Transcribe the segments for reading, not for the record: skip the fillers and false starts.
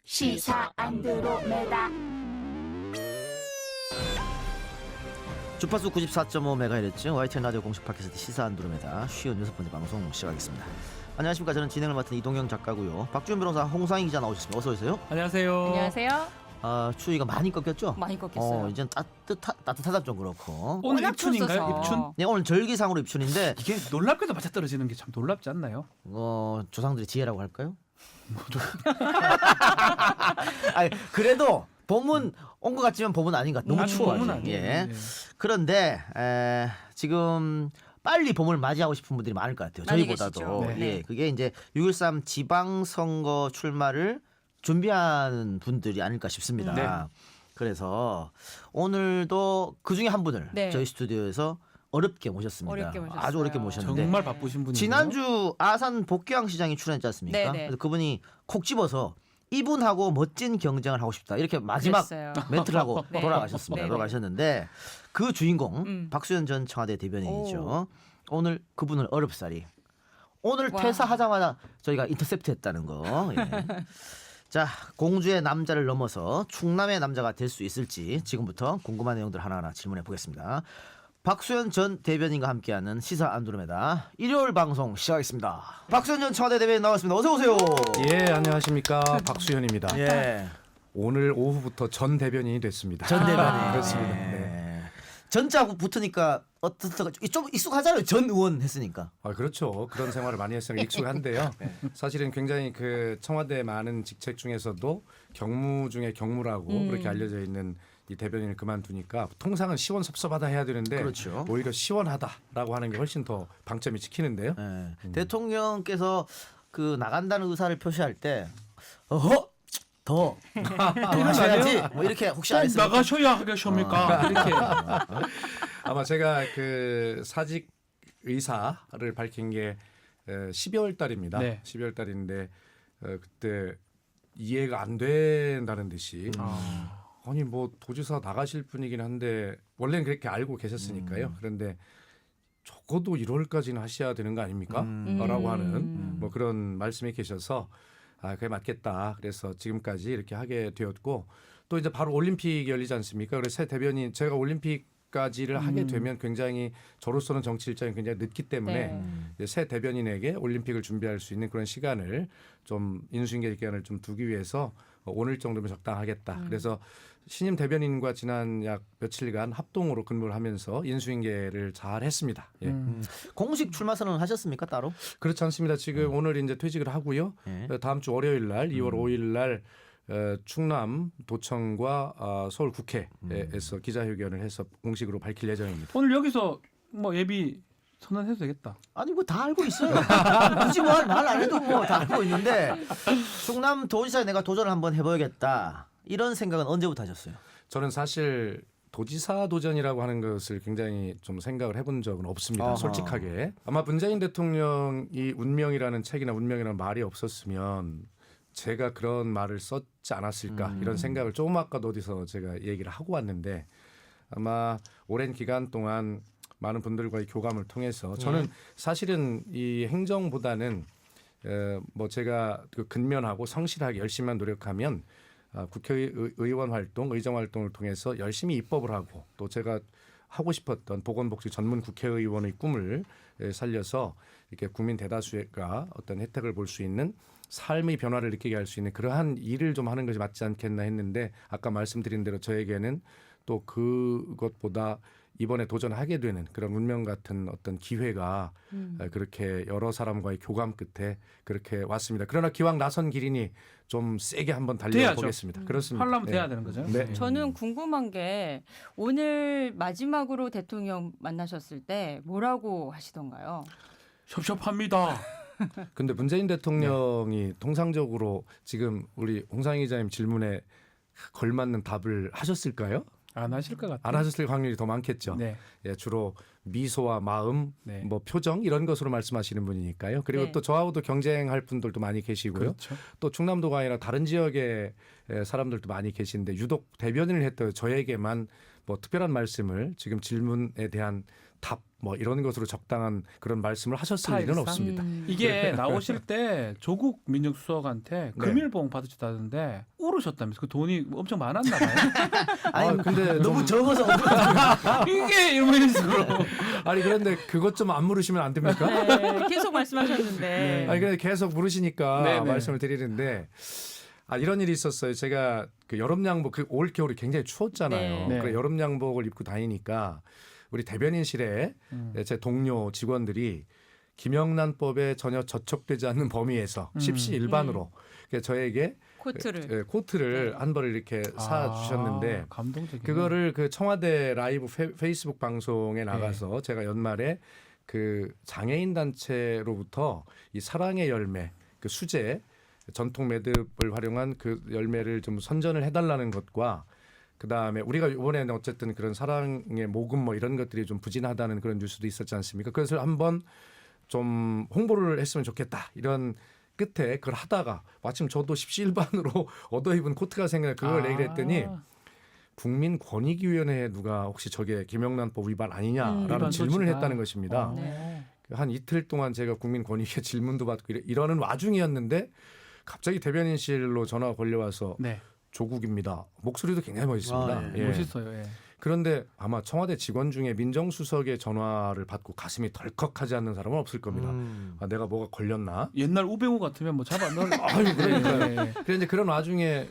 시사 안드로메다. 주파수 94.5MHz YTN 라디오 공식 팟캐스트 시사 안드로메다 56번째 방송 시작하겠습니다. 안녕하십니까. 저는 진행을 맡은 이동영 작가고요. 박주현 변호사, 홍상희 기자 나오셨습니다. 어서 오세요. 안녕하세요. 안녕하세요. 추위가 많이 꺾였죠? 많이 꺾였어요. 이제는 따뜻하다 좀 그렇고. 오늘 워낙 입춘인가요? 추웠어서. 입춘? 네, 오늘 절기상으로 입춘인데 이게 놀랍게도 맞아 떨어지는 게 참 놀랍지 않나요? 조상들의 지혜라고 할까요? 아니, 그래도 봄은 온 것 같지만 봄은 아닌 것 같아요. 너무 추워요. 봄은 아니에요. 예. 네. 그런데 지금 빨리 봄을 맞이하고 싶은 분들이 많을 것 같아요. 많이 저희보다도. 계시죠. 네. 예, 그게 이제 6.13 지방선거 출마를 준비하는 분들이 아닐까 싶습니다. 네. 그래서 오늘도 그 중에 한 분을 네. 저희 스튜디오에서 어렵게 모셨습니다. 어렵게 모셨어요. 아주 어렵게 모셨는데 정말 바쁘신 분이에요. 지난주 아산 복귀항 시장이 출연했지 않습니까? 네네. 그래서 그분이 콕 집어서 이분하고 멋진 경쟁을 하고 싶다. 이렇게 마지막 그랬어요. 멘트를 하고 네. 돌아가셨습니다. 네네. 돌아가셨는데 그 주인공 박수현 전 청와대 대변인이죠. 오늘 그분을 어렵사리. 오늘 와. 퇴사하자마자 저희가 인터셉트했다는 거. 예. 자, 공주의 남자를 넘어서 충남의 남자가 될 수 있을지 지금부터 궁금한 내용들 하나하나 질문해 보겠습니다. 박수현 전 대변인과 함께하는 시사 안드로메다 일요일 방송 시작하겠습니다. 박수현 전 청와대 대변인 나왔습니다. 어서 오세요. 예, 안녕하십니까. 박수현입니다. 예. 오늘 오후부터 전 대변인이 됐습니다. 전 대변인. 그렇습니다. 예. 네. 전자하고 붙으니까 어떻게 좀 익숙하잖아요. 전 의원 했으니까. 아, 그렇죠. 그런 생활을 많이 했으니까 익숙한데요. 사실은 굉장히 그 청와대 많은 직책 중에서도 경무 중에 경무라고 그렇게 알려져 있는 이 대변인을 그만두니까 통상은 시원섭섭하다 해야 되는데 그렇죠. 오히려 시원하다라고 하는 게 훨씬 더 방점이 찍히는데요. 예. 대통령께서 그 나간다는 의사를 표시할 때 더 하셔야지. 뭐 이렇게 혹시 안 했습니까? 나가셔야 하겠습니까? 이렇게. 아마 제가 그 사직 의사를 밝힌 게 12월 달입니다. 네. 12월 달인데 그때 이해가 안 된다는 듯이 아니 뭐 도지사 나가실 분이긴 한데 원래는 그렇게 알고 계셨으니까요. 그런데 적어도 1월까지는 하셔야 되는 거 아닙니까? 라고 하는 뭐 그런 말씀이 계셔서 그게 맞겠다. 그래서 지금까지 이렇게 하게 되었고 또 이제 바로 올림픽이 열리지 않습니까? 그래서 새 대변인 제가 올림픽까지를 하게 되면 굉장히 저로서는 정치 일정이 굉장히 늦기 때문에 이제 새 대변인에게 올림픽을 준비할 수 있는 그런 시간을 좀 인수인계 기간을 좀 두기 위해서 오늘 정도면 적당하겠다. 그래서 신임 대변인과 지난 약 며칠간 합동으로 근무를 하면서 인수인계를 잘 했습니다. 예. 공식 출마 선언 하셨습니까 따로? 그렇지 않습니다. 지금 오늘 이제 퇴직을 하고요. 예. 다음 주 월요일 날 2월 5일 날 충남 도청과 서울 국회에서 기자회견을 해서 공식으로 밝힐 예정입니다. 오늘 여기서 뭐 예비 선언해도 되겠다. 아니 뭐 다 알고 있어요. 굳이 뭐 말 안 해도 뭐 다 알고 있는데 충남 도지사에 내가 도전을 한번 해보겠다 이런 생각은 언제부터 하셨어요? 저는 사실 도지사 도전이라고 하는 것을 굉장히 좀 생각을 해본 적은 없습니다. 아하. 솔직하게. 아마 문재인 대통령이 운명이라는 책이나 운명이라는 말이 없었으면 제가 그런 말을 썼지 않았을까 이런 생각을 조금 아까도 어디서 제가 얘기를 하고 왔는데 아마 오랜 기간 동안 많은 분들과의 교감을 통해서 저는 사실은 이 행정보다는 뭐 제가 그 근면하고 성실하게 열심히만 노력하면 국회의원 활동, 의정 활동을 통해서 열심히 입법을 하고 또 제가 하고 싶었던 보건복지 전문 국회의원의 꿈을 살려서 이렇게 국민 대다수가 어떤 혜택을 볼 수 있는 삶의 변화를 느끼게 할 수 있는 그러한 일을 좀 하는 것이 맞지 않겠나 했는데 아까 말씀드린 대로 저에게는 또 그것보다 이번에 도전하게 되는 그런 운명 같은 어떤 기회가 그렇게 여러 사람과의 교감 끝에 그렇게 왔습니다. 그러나 기왕 나선 길이니 좀 세게 한번 달려보겠습니다. 그렇습니다. 하려면 네. 돼야 되는 거죠. 네. 저는 궁금한 게 오늘 마지막으로 대통령 만나셨을 때 뭐라고 하시던가요? 섭섭합니다. 근데 문재인 대통령이 통상적으로 지금 우리 홍상희 기자님 질문에 걸맞는 답을 하셨을까요? 안 하실 것 같아요. 안 하셨을 확률이 더 많겠죠. 네. 예, 주로 미소와 마음, 네. 뭐 표정 이런 것으로 말씀하시는 분이니까요. 그리고 네. 또 저하고도 경쟁할 분들도 많이 계시고요. 그렇죠. 또 충남도가 아니라 다른 지역의 사람들도 많이 계신데 유독 대변인을 했던 저에게만 뭐 특별한 말씀을 지금 질문에 대한 답 뭐 이런 것으로 적당한 그런 말씀을 하셨을 일은 스타일상? 없습니다. 이게 나오실 때 조국 민정수석한테 네. 금일봉 받으셨다는데 울으셨다면서 그 돈이 엄청 많았나 봐요. 아니 근데 너무 적어서 이게 이런 식으로. 아니 그런데 그것 좀 안 물으시면 안 됩니까? 네, 계속 말씀하셨는데. 네. 아니 근데 계속 물으시니까 네네. 말씀을 드리는데 이런 일이 있었어요. 제가 그 여름 양복 올 겨울이 굉장히 추웠잖아요. 네. 그래 여름 양복을 입고 다니니까 우리 대변인실에 제 동료 직원들이 김영란법에 전혀 저촉되지 않는 범위에서 십시일반으로 그러니까 저에게 코트를 한 벌을 이렇게 사 주셨는데 감동적이네. 그거를 그 청와대 라이브 페이스북 방송에 나가서 제가 연말에 그 장애인 단체로부터 이 사랑의 열매 그 수제 전통 매듭을 활용한 그 열매를 좀 선전을 해달라는 것과 그 다음에 우리가 이번에는 어쨌든 그런 사랑의 모금 뭐 이런 것들이 좀 부진하다는 그런 뉴스도 있었지 않습니까? 그것을 한번 좀 홍보를 했으면 좋겠다 이런 끝에 그걸 하다가 마침 저도 십시일반으로 얻어 입은 코트가 생겨나 그걸 얘기를 했더니 국민권익위원회에 누가 혹시 저게 김영란법 위반 아니냐라는 위반 질문을 소지가. 했다는 것입니다. 네. 한 이틀 동안 제가 국민권익위에 질문도 받고 이러는 와중이었는데 갑자기 대변인실로 전화가 걸려와서 네. 조국입니다. 목소리도 굉장히 멋있습니다. 아, 예. 멋있어요. 예. 그런데 아마 청와대 직원 중에 민정수석의 전화를 받고 가슴이 덜컥하지 않는 사람은 없을 겁니다. 내가 뭐가 걸렸나? 옛날 우병우 같으면 뭐 잡아 넣을. 아유, 그러니까요. 예. 그런데 그런 와중에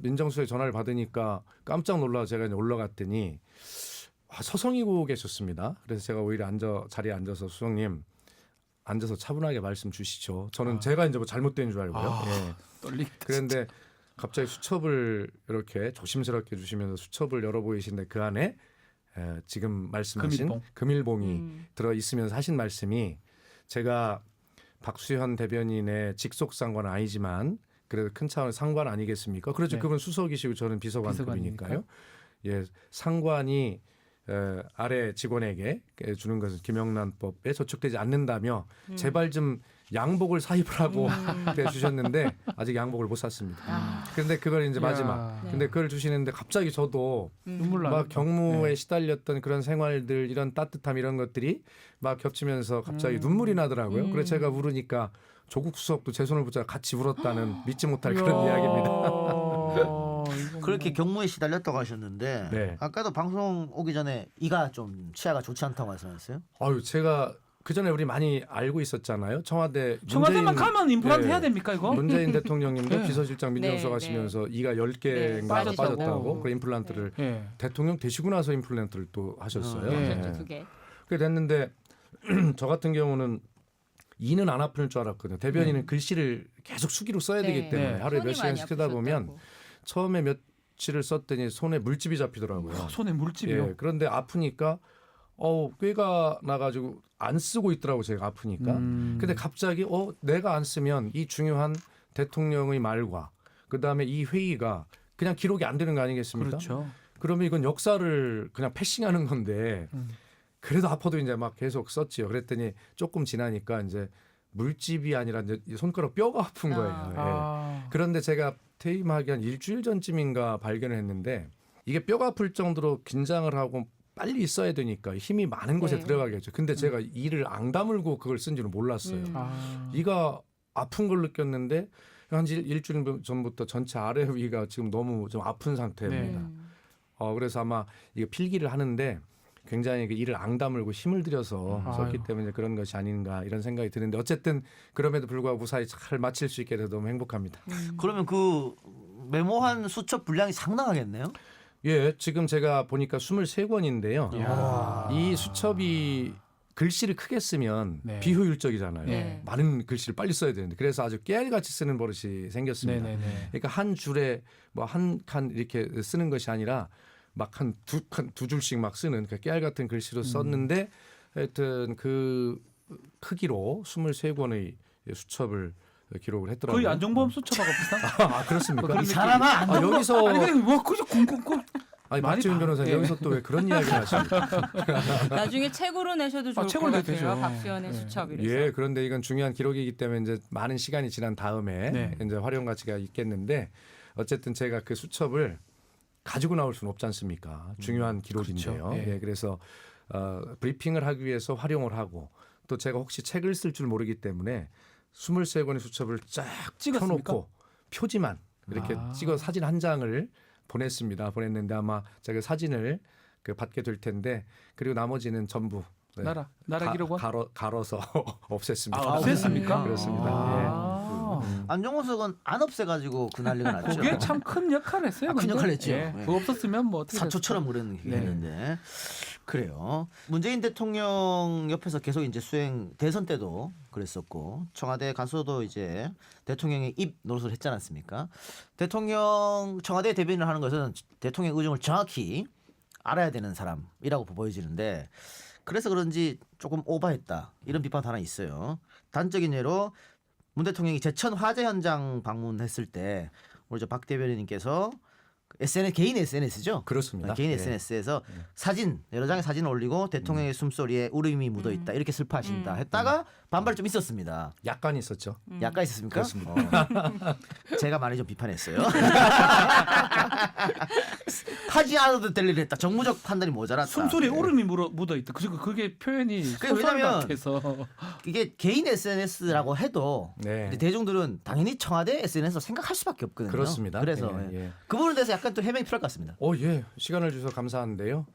민정수석의 전화를 받으니까 깜짝 놀라 제가 이제 올라갔더니 서성이고 계셨습니다. 그래서 제가 오히려 자리에 앉아서 수석님 앉아서 차분하게 말씀 주시죠. 저는 제가 이제 뭐 잘못된 줄 알고요. 예. 떨리겠다. 그런데 갑자기 수첩을 이렇게 조심스럽게 주시면서 수첩을 열어 보이시는데 그 안에 지금 말씀하신 금일봉이 들어 있으면서 하신 말씀이 제가 박수현 대변인의 직속 상관 아니지만 그래도 큰 차원의 상관 아니겠습니까? 그렇죠. 네. 그분 수석이시고 저는 비서관급이니까요. 예, 상관이 아래 직원에게 주는 것은 김영란법에 저촉되지 않는다며 제발 좀 양복을 사입을 하고 주셨는데 아직 양복을 못 샀습니다. 그런데 그걸 이제 마지막. 네. 근데 그걸 주시는데 갑자기 저도 눈물 막 나겠다. 경무에 네. 시달렸던 그런 생활들 이런 따뜻함 이런 것들이 막 겹치면서 갑자기 눈물이 나더라고요. 그래서 제가 울으니까 조국 수석도 제 손을 붙잡아 같이 울었다는 믿지 못할 그런 이야기입니다. 그렇게 경무에 시달렸다고 하셨는데 네. 아까도 방송 오기 전에 이가 좀 치아가 좋지 않다고 말씀하셨어요? 아유 제가 그 전에 우리 많이 알고 있었잖아요. 청와대만 가면 임플란트 네. 해야 됩니까 이거? 문재인 대통령님도 네. 비서실장 민정수석 네, 하시면서 이가 10개인가 네, 빠졌다고 그 임플란트를 예. 대통령 되시고 나서 임플란트를 또 하셨어요. 네. 네. 두 개. 그게 됐는데 저 같은 경우는 이는 안 아플 줄 알았거든요. 대변인은 글씨를 계속 수기로 써야 네. 되기 때문에 네. 하루에 몇 손이 많이 시간씩 쓰다 보면 아프셨다고. 처음에 며칠을 썼더니 손에 물집이 잡히더라고요. 손에 물집이요. 예, 그런데 아프니까 꾀가 나가지고 안 쓰고 있더라고 제가 아프니까. 근데 갑자기 내가 안 쓰면 이 중요한 대통령의 말과 그 다음에 이 회의가 그냥 기록이 안 되는 거 아니겠습니까? 그렇죠. 그러면 이건 역사를 그냥 패싱하는 건데 그래도 아파도 이제 막 계속 썼지요. 그랬더니 조금 지나니까 이제 물집이 아니라 이제 손가락 뼈가 아픈 거예요. 예. 그런데 제가 퇴임하기 한 일주일 전쯤인가 발견을 했는데 이게 뼈가 아플 정도로 긴장을 하고 빨리 써야 되니까 힘이 많은 곳에 네. 들어가겠죠. 근데 제가 이를 앙 다물고 그걸 쓴 줄은 몰랐어요. 이가 아픈 걸 느꼈는데 한 일주일 전부터 전체 아래 위가 지금 너무 좀 아픈 상태입니다. 네. 그래서 아마 이게 필기를 하는데 굉장히 이를 앙 다물고 힘을 들여서 썼기 때문에 그런 것이 아닌가 이런 생각이 드는데 어쨌든 그럼에도 불구하고 무사히 잘 마칠 수 있게 돼서 너무 행복합니다. 그러면 그 메모한 수첩 분량이 상당하겠네요. 예, 지금 제가 보니까 23권인데요. 이야. 이 수첩이 글씨를 크게 쓰면 네. 비효율적이잖아요. 네. 많은 글씨를 빨리 써야 되는데 그래서 아주 깨알같이 쓰는 버릇이 생겼습니다. 네네네. 그러니까 한 줄에 뭐 한 칸 이렇게 쓰는 것이 아니라 막 두 줄씩 막 쓰는 그 깨알 같은 글씨로 썼는데 하여튼 그 크기로 23권의 수첩을 기록을 했더라고요. 거의 안종범 수첩하고 비슷한. 그렇습니까? 이 사람아 여기서 아니 근데 뭐 그저 쿵쿵쿵. 아니 많이 박지훈 변호사 예. 여기서 또 왜 그런 이야기를 하십니까? 나중에 책으로 내셔도 좋을 것 책으로 내도 같아요. 되죠. 박수현의 네. 수첩 이래서. 예, 그런데 이건 중요한 기록이기 때문에 이제 많은 시간이 지난 다음에 네. 이제 활용 가치가 있겠는데 어쨌든 제가 그 수첩을 가지고 나올 수는 없지 않습니까? 중요한 기록인데요. 그렇죠. 예. 예, 그래서 브리핑을 하기 위해서 활용을 하고 또 제가 혹시 책을 쓸 줄 모르기 때문에 23권의 수첩을 쫙 찍었습니까? 펴놓고 표지만 이렇게 찍어 사진 한 장을 보냈는데 아마 제가 사진을 받게 될 텐데 그리고 나머지는 전부 나라 기록원 갈아서 없앴습니다. 없앴습니까? 그렇습니다. 안종호석은 안 없애가지고 그 난리가 났죠. 그게 참 큰 역할을 했어요. 큰 근데. 역할을 했죠. 예. 예. 그거 없었으면 뭐 어떻게 사초처럼 그런 게 했는데 그래요. 문재인 대통령 옆에서 계속 이제 수행 대선 때도 그랬었고 청와대 간수도 이제 대통령의 입 노릇을 했지 않았습니까? 대통령 청와대 대변인을 하는 것은 대통령 의중을 정확히 알아야 되는 사람이라고 보여지는데 그래서 그런지 조금 오버했다 이런 비판도 하나 있어요. 단적인 예로 문 대통령이 제천 화재 현장 방문했을 때 우리 저 박 대변인님께서 SNS 개인 SNS죠? 그렇습니다. 개인 예. SNS에서 사진 여러 장의 사진을 올리고 대통령의 숨소리에 울음이 묻어 있다 이렇게 슬퍼하신다 했다가 반발 좀 있었습니다. 약간 있었죠. 약간 있었습니까? 그렇습니다. 제가 많이 좀 비판했어요. 하지 않아도 될 일을 했다. 정무적 판단이 모자랐다. 숨소리에 네. 오름이 묻어 있다. 그게 표현이 왜냐면 같아서 이게 개인 SNS라고 해도 네. 근데 대중들은 당연히 청와대 SNS로 생각할 수밖에 없거든요. 그렇습니다. 그래서 예. 그 부분에 대해서 약간 또 해명이 필요할 것 같습니다. 예. 시간을 주셔서 감사한데요.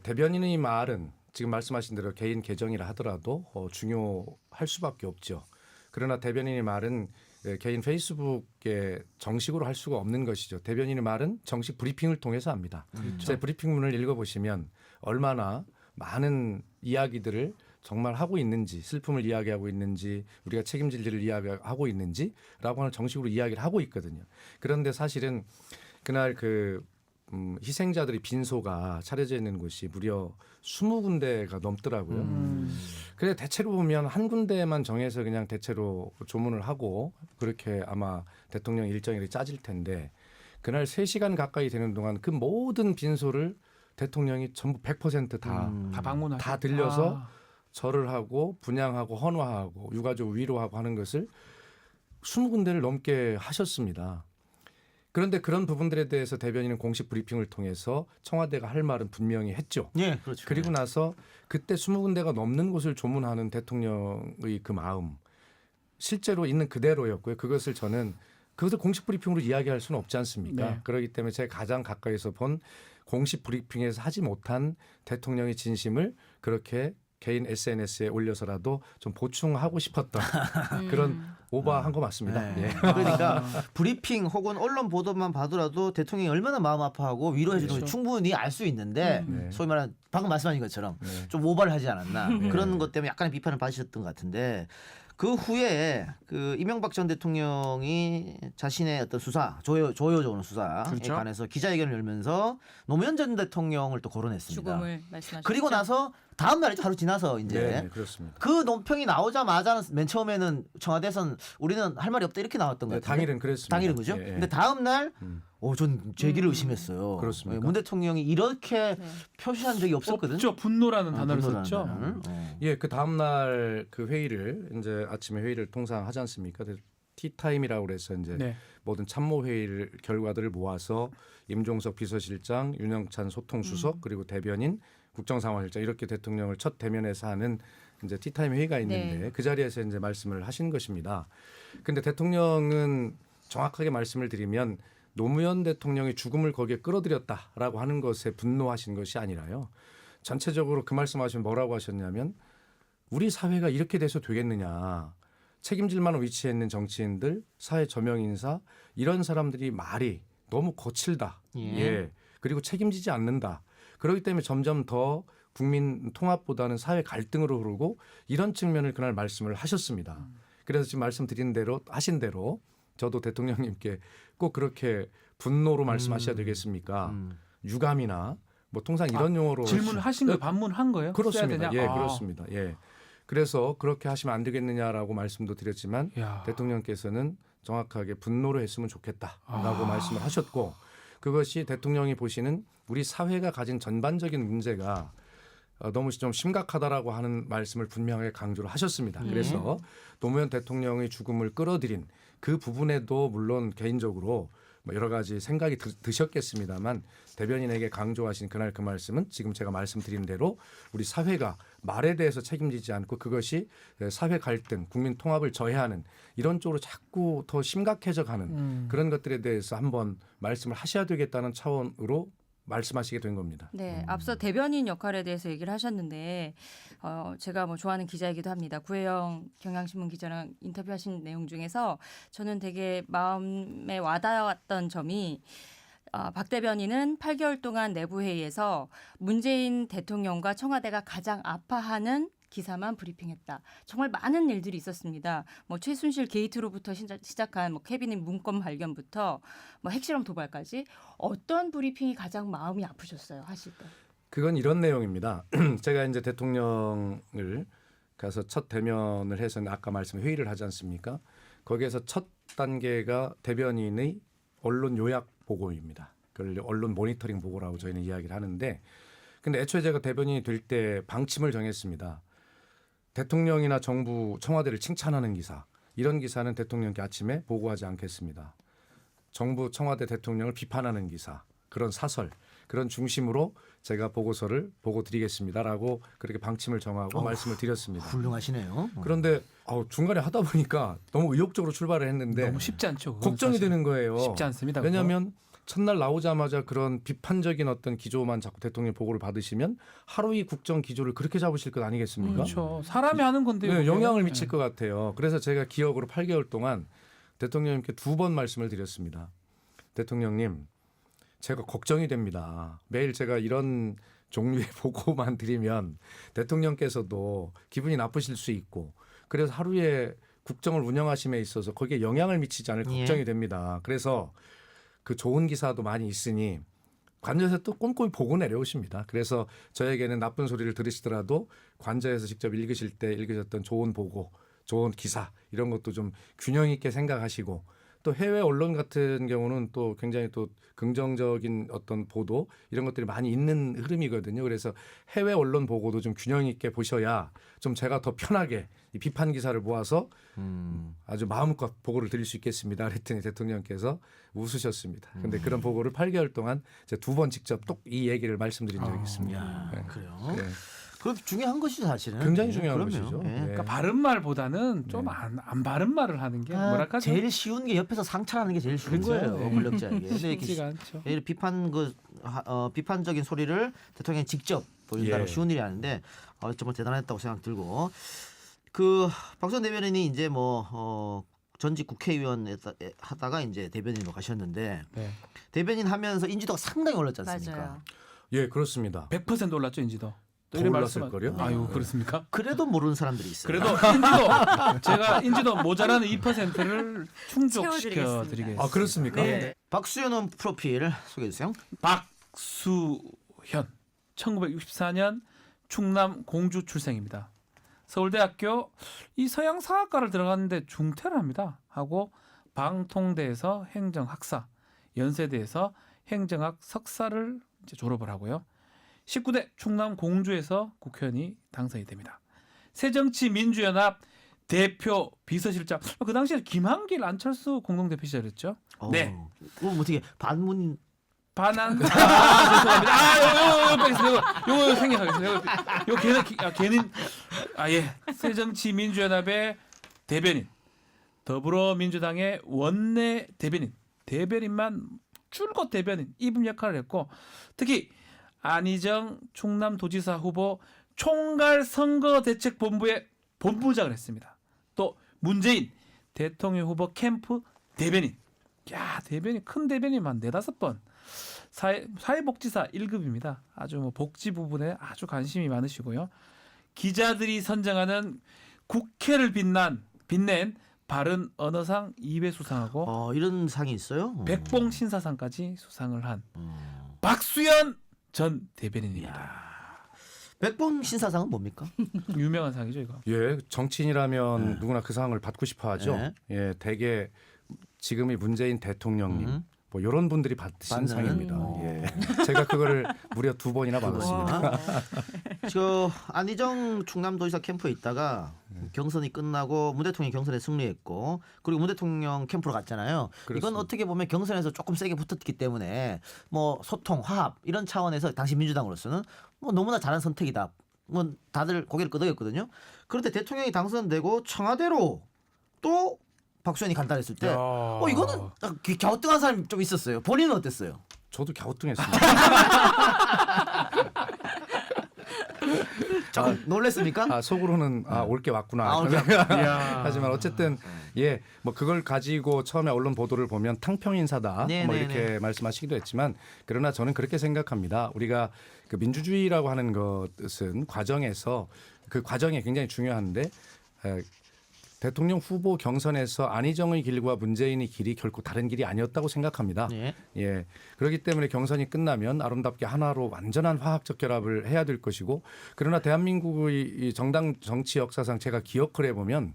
대변인의 말은 지금 말씀하신 대로 개인 계정이라 하더라도 중요할 수밖에 없죠. 그러나 대변인의 말은 개인 페이스북에 정식으로 할 수가 없는 것이죠. 대변인의 말은 정식 브리핑을 통해서 합니다. 제 브리핑문을 읽어보시면 얼마나 많은 이야기들을 정말 하고 있는지, 슬픔을 이야기하고 있는지, 우리가 책임질 일을 이야기하고 있는지라고 하는 정식으로 이야기를 하고 있거든요. 그런데 사실은 그날 희생자들의 빈소가 차려져 있는 곳이 무려 20군데가 넘더라고요. 그래 대체로 보면 한 군데만 정해서 그냥 대체로 조문을 하고 그렇게 아마 대통령 일정이 짜질 텐데 그날 3시간 가까이 되는 동안 그 모든 빈소를 대통령이 전부 100%다 다 방문하고 다 들려서 절을 하고 분향하고 헌화하고 유가족 위로하고 하는 것을 20군데를 넘게 하셨습니다. 그런데 그런 부분들에 대해서 대변인은 공식 브리핑을 통해서 청와대가 할 말은 분명히 했죠. 예, 그렇죠. 그리고 나서 그때 20군데가 넘는 곳을 조문하는 대통령의 그 마음 실제로 있는 그대로였고요. 그것을 공식 브리핑으로 이야기할 수는 없지 않습니까? 네. 그렇기 때문에 제가 가장 가까이서 본 공식 브리핑에서 하지 못한 대통령의 진심을 그렇게 개인 SNS에 올려서라도 좀 보충하고 싶었던 그런 오버한 거 맞습니다. 네. 예. 그러니까 브리핑 혹은 언론 보도만 봐더라도 대통령이 얼마나 마음 아파하고 위로해 주는 걸 충분히 알 수 있는데 네. 소위 말하는 방금 말씀하신 것처럼 네. 좀 오버를 하지 않았나 네. 그런 것 때문에 약간의 비판을 받으셨던 것 같은데 그 후에 그 이명박 전 대통령이 자신의 어떤 수사 조여오는 수사에 그렇죠. 관해서 기자회견을 열면서 노무현 전 대통령을 또 거론했습니다. 죽음을 말씀하셨죠. 그리고 나서 다음 날이죠. 하루 지나서 이제 네, 그렇습니다. 그 논평이 나오자마자 맨 처음에는 청와대에선 우리는 할 말이 없다 이렇게 나왔던 것 네, 같아요. 당일은 그랬습니다. 당일은 그죠? 예, 예. 근데 다음 날, 전 제기를 의심했어요. 그렇습니까? 문 대통령이 이렇게 네. 표시한 적이 없었거든. 없죠. 분노라는 단어를 분노라는 썼죠. 단어를. 예, 그 다음 날 그 회의를 이제 아침에 회의를 통상 하지 않습니까? 티타임이라고 그래서 이제 네. 모든 참모 회의 결과들을 모아서 임종석 비서실장, 윤영찬 소통수석 그리고 대변인, 국정상황실장 이렇게 대통령을 첫 대면해서 하는 이제 티타임 회의가 있는데 네. 그 자리에서 이제 말씀을 하신 것입니다. 근데 대통령은 정확하게 말씀을 드리면 노무현 대통령의 죽음을 거기에 끌어들였다라고 하는 것에 분노하신 것이 아니라요. 전체적으로 그 말씀하시면 뭐라고 하셨냐면 우리 사회가 이렇게 돼서 되겠느냐. 책임질 만한 위치에 있는 정치인들, 사회 저명 인사 이런 사람들이 말이 너무 거칠다. 예. 그리고 책임지지 않는다. 그렇기 때문에 점점 더 국민 통합보다는 사회 갈등으로 흐르고 이런 측면을 그날 말씀을 하셨습니다. 그래서 지금 말씀드린 대로 하신 대로 저도 대통령님께 꼭 그렇게 분노로 말씀하셔야 되겠습니까? 유감이나 뭐 통상 이런 용어로 질문을 하신 거예요? 반문한 거예요? 그렇습니다. 써야 되냐? 예, 그렇습니다. 예. 그래서 그렇게 하시면 안 되겠느냐라고 말씀도 드렸지만 야. 대통령께서는 정확하게 분노로 했으면 좋겠다라고 말씀을 하셨고 그것이 대통령이 보시는 우리 사회가 가진 전반적인 문제가 너무 좀 심각하다라고 하는 말씀을 분명하게 강조를 하셨습니다. 그래서 노무현 대통령의 죽음을 끌어들인 그 부분에도 물론 개인적으로 뭐 여러 가지 생각이 드셨겠습니다만 대변인에게 강조하신 그날 그 말씀은 지금 제가 말씀드린 대로 우리 사회가 말에 대해서 책임지지 않고 그것이 사회 갈등, 국민 통합을 저해하는 이런 쪽으로 자꾸 더 심각해져 가는 그런 것들에 대해서 한번 말씀을 하셔야 되겠다는 차원으로 말씀하시게 된 겁니다. 네, 앞서 대변인 역할에 대해서 얘기를 하셨는데 제가 뭐 좋아하는 기자이기도 합니다. 구혜영 경향신문 기자랑 인터뷰하신 내용 중에서 저는 되게 마음에 와닿았던 점이 박 대변인은 8개월 동안 내부 회의에서 문재인 대통령과 청와대가 가장 아파하는 기사만 브리핑했다. 정말 많은 일들이 있었습니다. 뭐 최순실 게이트로부터 시작한 뭐 캐비닛 문건 발견부터 뭐 핵실험 도발까지 어떤 브리핑이 가장 마음이 아프셨어요? 하실 때. 그건 이런 내용입니다. 제가 이제 대통령을 가서 첫 대면을 해서 아까 말씀 회의를 하지 않습니까? 거기에서 첫 단계가 대변인의 언론 요약 보고입니다. 그걸 언론 모니터링 보고라고 저희는 이야기를 하는데, 근데 애초에 제가 대변인이 될 때 방침을 정했습니다. 대통령이나 정부 청와대를 칭찬하는 기사, 이런 기사는 대통령께 아침에 보고하지 않겠습니다. 정부 청와대 대통령을 비판하는 기사, 그런 사설, 그런 중심으로 제가 보고서를 보고 드리겠습니다라고 그렇게 방침을 정하고 말씀을 드렸습니다. 훌륭하시네요. 그런데 중간에 하다 보니까 너무 의욕적으로 출발을 했는데 너무 쉽지 않죠. 그건 걱정이 사실. 되는 거예요. 쉽지 않습니다. 왜냐하면 첫날 나오자마자 그런 비판적인 어떤 기조만 자꾸 대통령 보고를 받으시면 하루 이 국정 기조를 그렇게 잡으실 것 아니겠습니까? 그렇죠. 사람이 하는 건데 네, 영향을 미칠 것 같아요. 그래서 제가 기억으로 8개월 동안 대통령님께 2번 말씀을 드렸습니다. 대통령님, 제가 걱정이 됩니다. 매일 제가 이런 종류의 보고만 드리면 대통령께서도 기분이 나쁘실 수 있고, 그래서 하루에 국정을 운영하심에 있어서 거기에 영향을 미치지 않을 걱정이 됩니다. 그래서 그 좋은 기사도 많이 있으니 관저에서 또 꼼꼼히 보고 내려오십니다. 그래서 저에게는 나쁜 소리를 들으시더라도 관저에서 직접 읽으실 때 읽으셨던 좋은 보고, 좋은 기사 이런 것도 좀 균형 있게 생각하시고, 또 해외 언론 같은 경우는 또 굉장히 또 긍정적인 어떤 보도 이런 것들이 많이 있는 흐름이거든요. 그래서 해외 언론 보고도 좀 균형 있게 보셔야 좀 제가 더 편하게 이 비판 기사를 모아서 아주 마음껏 보고를 드릴 수 있겠습니다. 그랬더니 대통령께서 웃으셨습니다. 근데 그런 보고를 8개월 동안 제가 2번 직접 똑 이 얘기를 말씀드린 적이 있습니다. 네. 그래요. 네. 그럼 중요한 것이죠, 사실은. 굉장히 중요한 그럼요. 것이죠. 예. 네. 그러니까 바른 말보다는 좀 안 바른 말을 하는 게 뭐랄까 좀 제일 쉬운 게 옆에서 상처라는 게 제일 쉬운 그렇죠. 거예요, 네. 권력자에게. 근데 이렇게 쉽지가 않죠. 예를 비판적인 소리를 대통령이 직접 보인다는 예. 쉬운 일이 아닌데 정말 대단했다고 생각 들고, 그 박수현 대변인이 이제 뭐 전직 국회의원 하다가 이제 대변인으로 가셨는데 네. 대변인 하면서 인지도가 상당히 올랐지 않습니까? 맞아요. 예, 그렇습니다. 100% 올랐죠 인지도. 더 이런 올랐을 말씀은- 거요? 아유 네. 그렇습니까? 그래도 모르는 사람들이 있어요. 그래도 인지도 제가 인지도 모자라는 2%를 충족시켜 채워드리겠습니다. 드리겠습니다. 아, 그렇습니까? 네. 박수현 프로필 소개해 주세요. 박수현 1964년 충남 공주 출생입니다. 서울대학교 이 서양사학과를 들어갔는데 중퇴를 합니다. 하고 방통대에서 행정학사, 연세대에서 행정학 석사를 이제 졸업을 하고요. 19대 충남 공주에서 국회의원이 당선이 됩니다. 새정치민주연합 대표 비서실장. 그 당시에 김한길, 안철수 공동대표 시절이었죠. 네. 그럼 어떻게 반문 반한. 죄송합니다. 요거 빼겠습니다. 요거 생략하겠습니다. 요거 걔는 예. 새정치민주연합의 대변인, 더불어민주당의 원내 대변인만 줄곧 대변인 이분 역할을 했고, 특히 안희정 충남도지사 후보 총괄 선거대책본부의 본부장을 했습니다. 또 문재인 대통령 후보 캠프 대변인. 야, 대변인 큰 대변인만 4-5번. 사회복지사 1급입니다. 아주 뭐 복지 부분에 아주 관심이 많으시고요. 기자들이 선정하는 국회를 빛낸 바른 언어상 2회 수상하고 이런 상이 있어요? 백봉 신사상까지 수상을 한 박수현 전 대변인입니다. 백봉 신사상은 뭡니까? 유명한 상이죠, 이거. 예, 정치인이라면 누구나 그 상을 받고 싶어 하죠. 네. 예, 대개 지금의 문재인 대통령님, 뭐 이런 분들이 받으신 받는? 상입니다. 예. 제가 그거를 무려 2번이나 받았습니다. 저 안희정 충남도지사 캠프에 있다가 경선이 끝나고 문 대통령이 경선에 승리했고 그리고 문 대통령 캠프로 갔잖아요. 이건 그렇습니다. 어떻게 보면 경선에서 조금 세게 붙었기 때문에 뭐 소통, 화합 이런 차원에서 당시 민주당으로서는 뭐 너무나 잘한 선택이다. 뭐 다들 고개를 끄덕였거든요. 그런데 대통령이 당선되고 청와대로 또 박수현이 간다했을 때, 이거는 갸우뚱한 사람이 좀 있었어요. 본인은 어땠어요? 저도 갸우뚱했습니다. 조금 놀랬습니까? 속으로는 올 게 왔구나. 하지만 어쨌든 뭐 그걸 가지고 처음에 언론 보도를 보면 탕평 인사다 뭐 이렇게 말씀하시기도 했지만 그러나 저는 그렇게 생각합니다. 우리가 그 민주주의라고 하는 것은 과정에서 그 과정이 굉장히 중요한데 대통령 후보 경선에서 안희정의 길과 문재인의 길이 결코 다른 길이 아니었다고 생각합니다. 예. 그렇기 때문에 경선이 끝나면 아름답게 하나로 완전한 화학적 결합을 해야 될 것이고 그러나 대한민국의 이 정당 정치 역사상 제가 기억을 해보면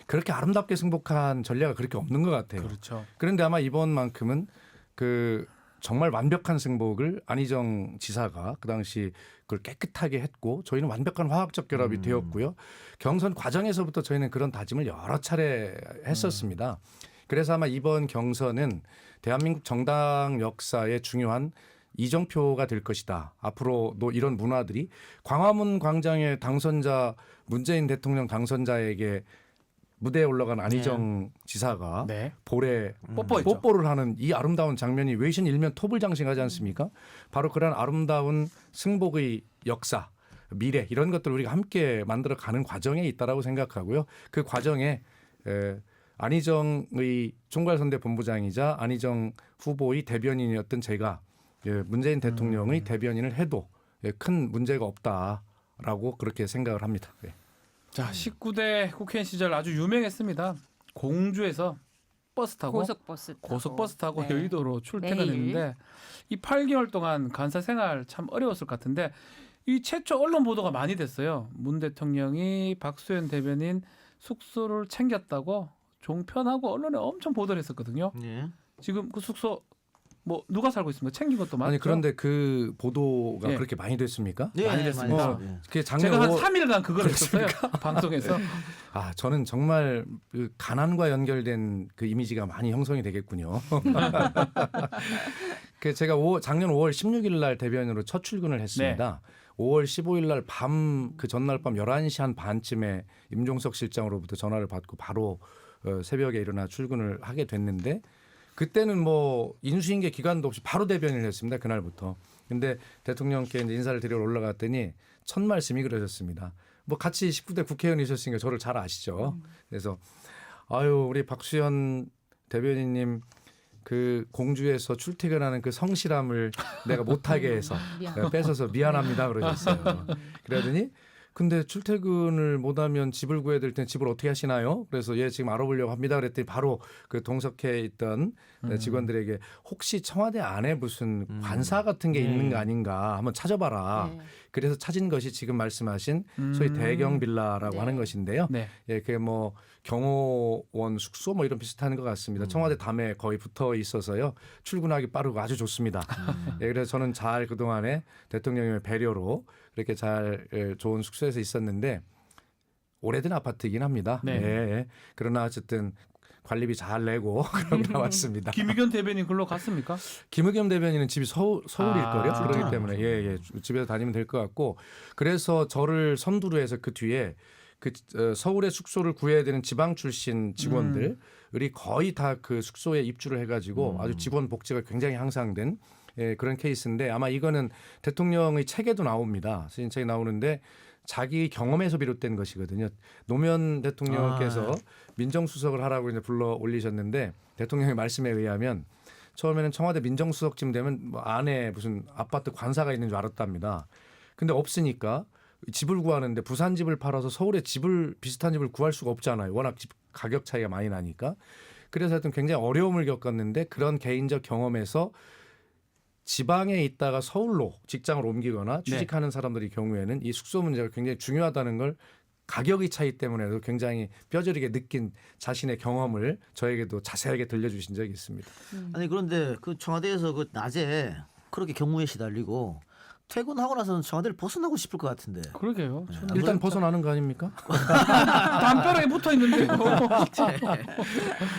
그렇게 아름답게 승복한 전례가 그렇게 없는 것 같아요. 그렇죠. 그런데 아마 이번만큼은 그 정말 완벽한 승복을 안희정 지사가 그 당시 그걸 깨끗하게 했고 저희는 완벽한 화학적 결합이 되었고요. 경선 과정에서부터 저희는 그런 다짐을 여러 차례 했었습니다. 그래서 아마 이번 경선은 대한민국 정당 역사의 중요한 이정표가 될 것이다. 앞으로도 이런 문화들이 광화문 광장의 당선자 문재인 대통령 당선자에게 무대에 올라간 안희정 지사가 볼에 뽀뽀를 하는 이 아름다운 장면이 외신 일면 톱을 장식하지 않습니까? 바로 그런 아름다운 승복의 역사, 미래 이런 것들을 우리가 함께 만들어가는 과정에 있다라고 생각하고요. 그 과정에 안희정의 총괄선대 본부장이자 안희정 후보의 대변인이었던 제가 문재인 대통령의 대변인을 해도 큰 문제가 없다라고 그렇게 생각을 합니다. 자, 19대 국회의원 시절 아주 유명했습니다. 공주에서 버스 타고 고속버스 타고 네. 여의도로 출퇴근했는데 이 8개월 동안 간사 생활 참 어려웠을 것 같은데 이 최초 언론 보도가 많이 됐어요. 문 대통령이 박수현 대변인 숙소를 챙겼다고 종편하고 언론에 엄청 보도를 했었거든요. 지금 그 숙소 뭐 누가 살고 있습니까? 챙긴 것도 많죠. 아니 그런데 그 보도가 그렇게 많이 됐습니까? 많이 됐습니다. 그 작년 제가 한 3일간 그걸 했었어요. 방송에서. 저는 정말 그 가난과 연결된 그 이미지가 많이 형성이 되겠군요. 그 제가 작년 5월 16일 날 대변인으로 첫 출근을 했습니다. 5월 15일 날 그 전날 밤 11시 한 반쯤에 임종석 실장으로부터 전화를 받고 바로 새벽에 일어나 출근을 하게 됐는데 그때는 뭐 인수인계 기간도 없이 바로 대변인을 했습니다. 그날부터. 근데 대통령께 이제 인사를 드리러 올라갔더니 첫 말씀이 그러셨습니다. 뭐 같이 19대 국회의원이셨으니까 저를 잘 아시죠. 그래서 우리 박수현 대변인님 그 공주에서 출퇴근하는 그 성실함을 내가 못하게 해서 뺏어서 미안합니다 그러셨어요. 그러더니 근데 출퇴근을 못하면 집을 구해야 될 텐데 집을 어떻게 하시나요? 그래서 지금 알아보려고 합니다. 그랬더니 바로 그 동석해 있던 직원들에게 혹시 청와대 안에 무슨 관사 같은 게 있는 거 아닌가 한번 찾아봐라. 그래서 찾은 것이 지금 말씀하신 소위 대경 빌라라고 하는 것인데요. 그게 뭐 경호원 숙소 뭐 이런 비슷한 것 같습니다. 청와대 담에 거의 붙어 있어서요. 출근하기 빠르고 아주 좋습니다. 그래서 저는 잘 그동안에 대통령의 배려로 그렇게 잘 좋은 숙소에서 있었는데 오래된 아파트이긴 합니다. 그러나 어쨌든 관리비 잘 내고 그러고 나왔습니다. 김의겸 대변인 글로 갔습니까? 김의겸 대변인은 집이 서울일걸요. 그렇기 때문에 집에서 다니면 될 것 같고 그래서 저를 선두로 해서 그 뒤에 그 서울의 숙소를 구해야 되는 지방 출신 직원들이 거의 다 그 숙소에 입주를 해가지고 아주 직원 복지가 굉장히 향상된 그런 케이스인데 아마 이거는 대통령의 책에도 나옵니다. 책에 나오는데 자기 경험에서 비롯된 것이거든요. 노무현 대통령께서 민정수석을 하라고 이제 불러 올리셨는데 대통령의 말씀에 의하면 처음에는 청와대 민정수석쯤 되면 뭐 안에 무슨 아파트 관사가 있는 줄 알았답니다. 근데 없으니까 집을 구하는데 부산 집을 팔아서 서울에 비슷한 집을 구할 수가 없잖아요. 워낙 집 가격 차이가 많이 나니까. 그래서 하여튼 굉장히 어려움을 겪었는데 그런 개인적 경험에서 지방에 있다가 서울로 직장을 옮기거나 취직하는 사람들의 경우에는 이 숙소 문제가 굉장히 중요하다는 걸 가격의 차이 때문에도 굉장히 뼈저리게 느낀 자신의 경험을 저에게도 자세하게 들려주신 적이 있습니다. 아니 그런데 그 청와대에서 그 낮에 그렇게 경무에 시달리고 퇴근하고 나서는 청와대를 벗어나고 싶을 것 같은데. 그러게요. 저는 일단 벗어나는 거 아닙니까? 담벼락에 붙어 있는데요.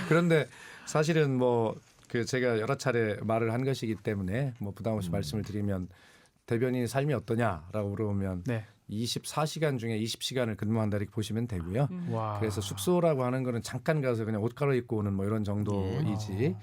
그런데 사실은 뭐 그 제가 여러 차례 말을 한 것이기 때문에 뭐 부담 없이 말씀을 드리면 대변인 삶이 어떠냐라고 물어보면 네. 24시간 중에 20시간을 근무한다 이렇게 보시면 되고요. 와. 그래서 숙소라고 하는 거는 잠깐 가서 그냥 옷 갈아입고 오는 뭐 이런 정도이지.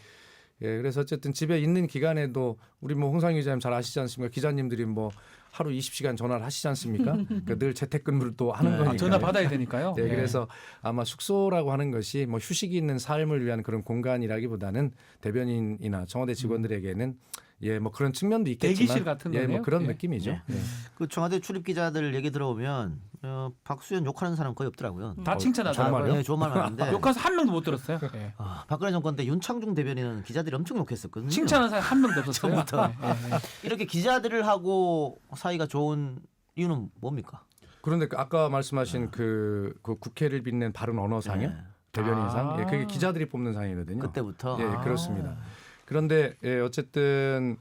예, 그래서 어쨌든 집에 있는 기간에도 우리 뭐 홍상희 기자님 잘 아시지 않습니까? 기자님들이 뭐 하루 20시간 전화를 하시지 않습니까? 그러니까 늘 재택근무를 또 하는 네. 거니까. 전화 받아야 되니까요. 네, 그래서 아마 숙소라고 하는 것이 뭐 휴식이 있는 삶을 위한 그런 공간이라기보다는 대변인이나 청와대 직원들에게는 예, 뭐 그런 측면도 있겠지만 대기실 같은 예, 뭐 거네요. 그런 예. 느낌이죠. 네. 네. 그 청와대 출입 기자들 얘기 들어보면 박수현 욕하는 사람 거의 없더라고요. 다 칭찬하더라고요. 정말요? 네, 좋은 말 많은데. 욕해서 한 명도 못 들었어요. 예. 박근혜 정권 때 윤창중 대변인은 기자들이 엄청 욕했었거든요. 칭찬하는 사람 한 명도 없었어요. 처음부터. 예, 예. 이렇게 기자들을 하고 사이가 좋은 이유는 뭡니까? 그런데 그 아까 말씀하신 그 국회를 빛낸 바른 언어상이요? 네. 대변인상. 아. 예, 그게 기자들이 뽑는 상이거든요. 그때부터. 예, 그렇습니다. 그런데 예, 어쨌든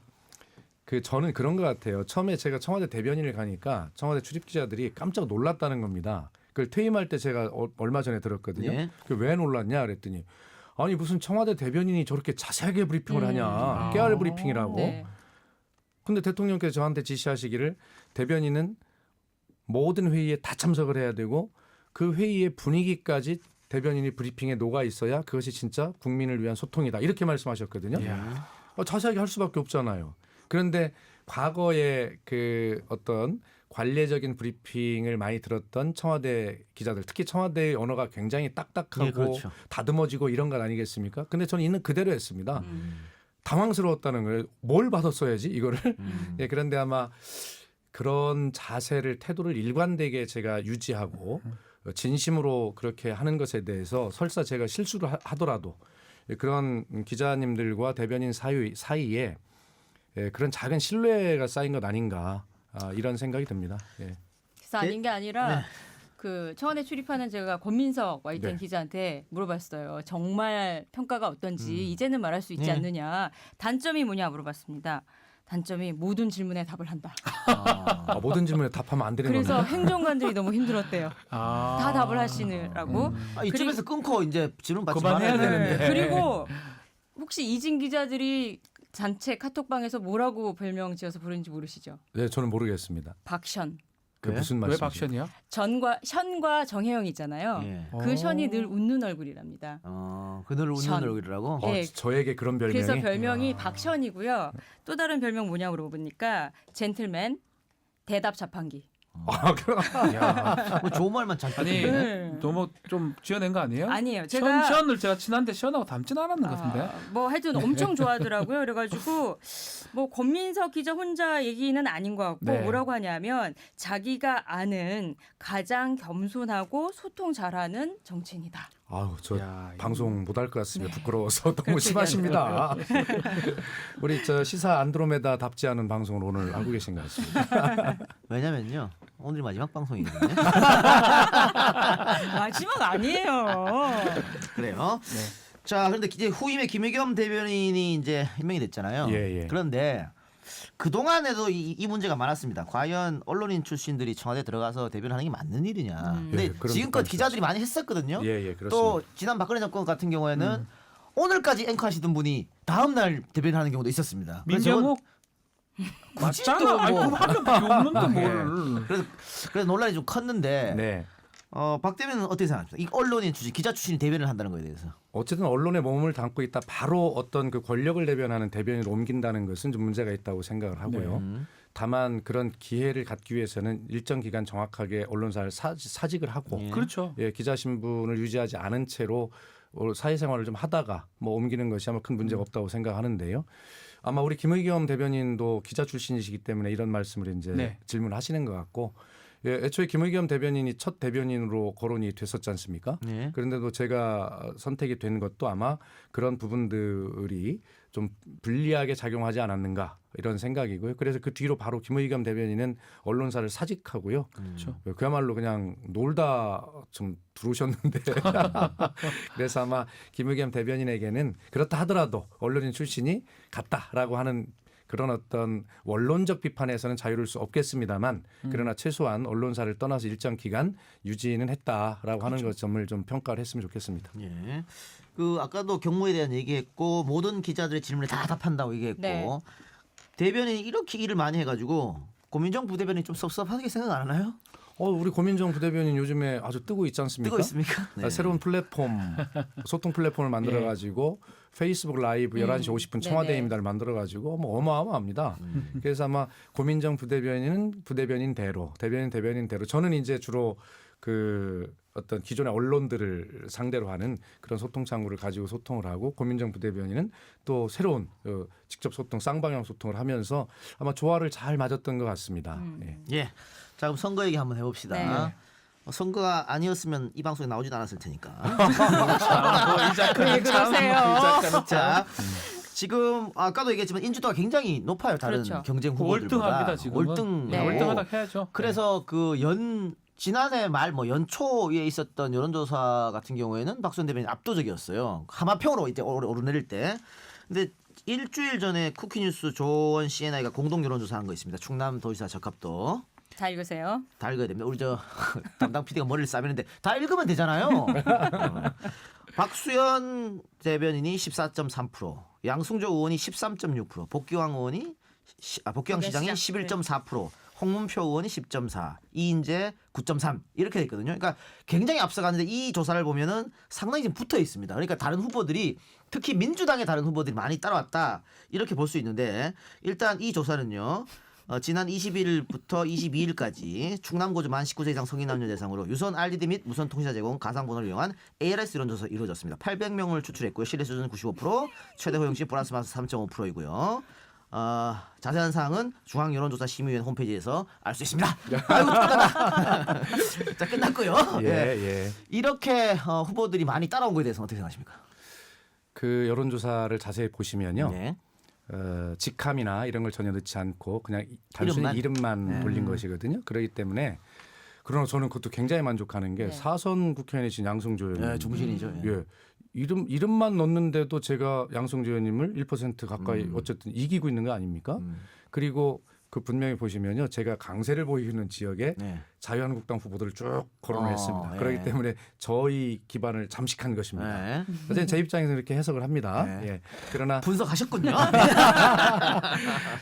그 저는 그런 것 같아요. 처음에 제가 청와대 대변인을 가니까 청와대 출입 기자들이 깜짝 놀랐다는 겁니다. 그걸 퇴임할 때 제가 얼마 전에 들었거든요. 예. 그 왜 놀랐냐 그랬더니 아니 무슨 청와대 대변인이 저렇게 자세하게 브리핑을 하냐. 깨알 브리핑이라고. 네. 근데 대통령께서 저한테 지시하시기를 대변인은 모든 회의에 다 참석을 해야 되고 그 회의의 분위기까지 대변인이 브리핑에 녹아 있어야 그것이 진짜 국민을 위한 소통이다. 이렇게 말씀하셨거든요. 이야. 자세하게 할 수밖에 없잖아요. 그런데 과거에 그 어떤 관례적인 브리핑을 많이 들었던 청와대 기자들, 특히 청와대의 언어가 굉장히 딱딱하고 예, 그렇죠. 다듬어지고 이런 것 아니겠습니까? 근데 저는 있는 그대로 했습니다. 당황스러웠다는 거예요. 뭘 받았어야지 이거를. 예, 그런데 아마 그런 자세를 태도를 일관되게 제가 유지하고 진심으로 그렇게 하는 것에 대해서 설사 제가 실수를 하더라도 그런 기자님들과 대변인 사이에 그런 작은 신뢰가 쌓인 것 아닌가 이런 생각이 듭니다. 예. 그래서 아닌 게 아니라 네. 그 청와대 출입하는 제가 권민석 와이튼 네. 기자한테 물어봤어요. 정말 평가가 어떤지 이제는 말할 수 있지 네. 않느냐. 단점이 뭐냐 물어봤습니다. 단점이 모든 질문에 답을 한다. 모든 질문에 답하면 안 되는 그래서 겁니다. 행정관들이 너무 힘들었대요. 아. 다 답을 하시느라고. 이쯤에서 끊고 이제 질문 받지 그만해야 말아야 되는데. 되는데. 그리고 혹시 이진 기자들이 단체 카톡방에서 뭐라고 별명 지어서 부르는지 모르시죠? 네, 저는 모르겠습니다. 박션. 그 왜? 무슨 왜 말씀이세요? 박션이요? 션과 정혜영 있잖아요. 예. 그 션이 늘 웃는 얼굴이랍니다. 그늘 웃는 션. 얼굴이라고. 예. 저에게 그런 별명이 그래서 별명이 박션이고요. 또 다른 별명 뭐냐 물어보니까 젠틀맨, 대답 자판기. 야. 뭐 좋은 말만 잘 아니 듣네. 네. 너무 좀 지어낸 거 아니에요? 아니에요. 제가 션을 제가 친한데 션하고 닮진 않았는 것 같은데. 뭐 하여튼 엄청 좋아하더라고요. 그래가지고 뭐 권민석 기자 혼자 얘기는 아닌 것 같고 네. 뭐라고 하냐면 자기가 아는 가장 겸손하고 소통 잘하는 정치인이다. 아우 저 야, 이거- 방송 못 할 것 같습니다. 부끄러워서 너무 그렇게 심하십니다. 우리 저 시사 안드로메다답지 않은 방송을 오늘 하고 계신 것 같습니다. 왜냐면요. 오늘 마지막 방송이거든요. 마지막 아니에요. 그래요. 네. 자, 그런데 이제 후임의 김의겸 대변인이 이제 임명이 됐잖아요. 예, 예. 그런데 그 동안에도 이 문제가 많았습니다. 과연 언론인 출신들이 청와대 들어가서 대변하는 게 맞는 일이냐. 근데 예, 그런 지금껏 비판이 기자들이 많이 했었거든요. 예, 예, 그렇습니다. 또 지난 박근혜 정권 같은 경우에는 오늘까지 앵커하시던 분이 다음 날 대변하는 경우도 있었습니다. 그래서 민경욱 굳이 맞잖아. 또 아니 뭐- 그럼 한 명밖에 없는데 뭘? 그래서 논란이 좀 컸는데 네. 박 대변인은 어떻게 생각하십니까? 이 언론인 출신, 기자 출신이 대변을 한다는 거에 대해서. 어쨌든 언론에 몸을 담고 있다 바로 어떤 그 권력을 대변하는 대변인을 옮긴다는 것은 좀 문제가 있다고 생각을 하고요. 다만 그런 기회를 갖기 위해서는 일정 기간 정확하게 언론사를 사직을 하고 예. 그렇죠. 예, 기자 신분을 유지하지 않은 채로 사회생활을 좀 하다가 뭐 옮기는 것이 아마 큰 문제가 없다고 생각하는데요. 아마 우리 김의겸 대변인도 기자 출신이시기 때문에 이런 말씀을 이제 네. 질문하시는 것 같고 예, 애초에 김의겸 대변인이 첫 대변인으로 거론이 됐었지 않습니까? 네. 그런데도 제가 선택이 된 것도 아마 그런 부분들이 좀 불리하게 작용하지 않았는가 이런 생각이고요. 그래서 그 뒤로 바로 김의겸 대변인은 언론사를 사직하고요. 그렇죠. 그야말로 그냥 놀다 좀 들어오셨는데 그래서 아마 김의겸 대변인에게는 그렇다 하더라도 언론인 출신이 같다라고 하는 그런 어떤 원론적 비판에서는 자유로울 수 없겠습니다만 그러나 최소한 언론사를 떠나서 일정 기간 유지는 했다라고 하는 점을 좀 평가를 했으면 좋겠습니다. 예. 그 아까도 경무에 대한 얘기했고 모든 기자들의 질문에 다 답한다고 얘기했고 네. 대변인이 이렇게 일을 많이 해가지고 고민정 부대변인 좀 섭섭하게 생각 안 하나요? 우리 고민정 부대변인 요즘에 아주 뜨고 있지 않습니까? 뜨고 있습니까? 네. 새로운 플랫폼, 소통 플랫폼을 만들어가지고 페이스북 라이브 11시 50분 청와대입니다를 만들어가지고 뭐 어마어마합니다. 그래서 아마 고민정 부대변인은 부대변인대로, 대변인대로 저는 이제 주로 그 어떤 기존의 언론들을 상대로 하는 그런 소통 창구를 가지고 소통을 하고 고민정 부대변인은 또 새로운 직접 소통, 쌍방향 소통을 하면서 아마 조화를 잘 맞았던 것 같습니다. 예. 예. 자 그럼 선거 얘기 한번 해봅시다. 네. 선거가 아니었으면 이 방송에 나오지도 않았을 테니까. 왜 그러세요? 자 지금 아까도 얘기했지만 인지도가 굉장히 높아요. 다른 그렇죠. 경쟁 후보들보다. 월등합니다 지금은. 월등. 네. 월등하다 해야죠. 그래서 그 지난해 말 뭐 연초에 있었던 여론조사 같은 경우에는 박수현 대변인 압도적이었어요. 하마평으로 이제 오르내릴 때. 근데 일주일 전에 쿠키뉴스 조원 CNI가 공동 여론조사한 거 있습니다. 충남 도지사 적합도. 자 읽으세요. 다 읽어야 됩니다. 우리 저 담당 PD가 머리를 싸매는데 다 읽으면 되잖아요. 박수현 대변인이 14.3%, 양승조 의원이 13.6%, 복귀왕 시장이 11.4%, 홍문표 의원이 10.4, 이인재 9.3 이렇게 돼 있거든요. 그러니까 굉장히 앞서가는데 이 조사를 보면은 상당히 지금 붙어 있습니다. 그러니까 다른 후보들이 특히 민주당의 다른 후보들이 많이 따라왔다 이렇게 볼 수 있는데 일단 이 조사는요. 지난 20일부터 22일까지 충남고주 만 19세 이상 성인 남녀 대상으로 유선 RDD 및 무선 통신사 제공 가상번호를 이용한 ARS 여론조사 이루어졌습니다. 800명을 추출했고요. 신뢰 수준 95%, 최대 허용시 플러스 마이너스 3.5%이고요. 자세한 사항은 중앙여론조사심의위원 홈페이지에서 알 수 있습니다. 아이고 끝났다. 자 끝났고요. 예. 이렇게 후보들이 많이 따라온 거에 대해서 어떻게 생각하십니까? 그 여론조사를 자세히 보시면요. 네. 직함이나 이런 걸 전혀 넣지 않고 그냥 단순히 이름만 돌린 것이거든요. 그렇기 때문에 그러나 저는 그것도 굉장히 만족하는 게 네. 사선 국회의원이신 양승조 의원님. 네, 중진이죠. 예. 예. 이름만 넣는데도 제가 양승조 의원님을 1% 가까이 어쨌든 이기고 있는 거 아닙니까? 그리고 그 분명히 보시면요. 제가 강세를 보이는 지역에 네. 자유한국당 후보들을 쭉 거론을 했습니다. 예. 그렇기 때문에 저희 기반을 잠식한 것입니다. 네. 어쨌든 제 입장에서 이렇게 해석을 합니다. 네. 예. 그러나 분석하셨군요.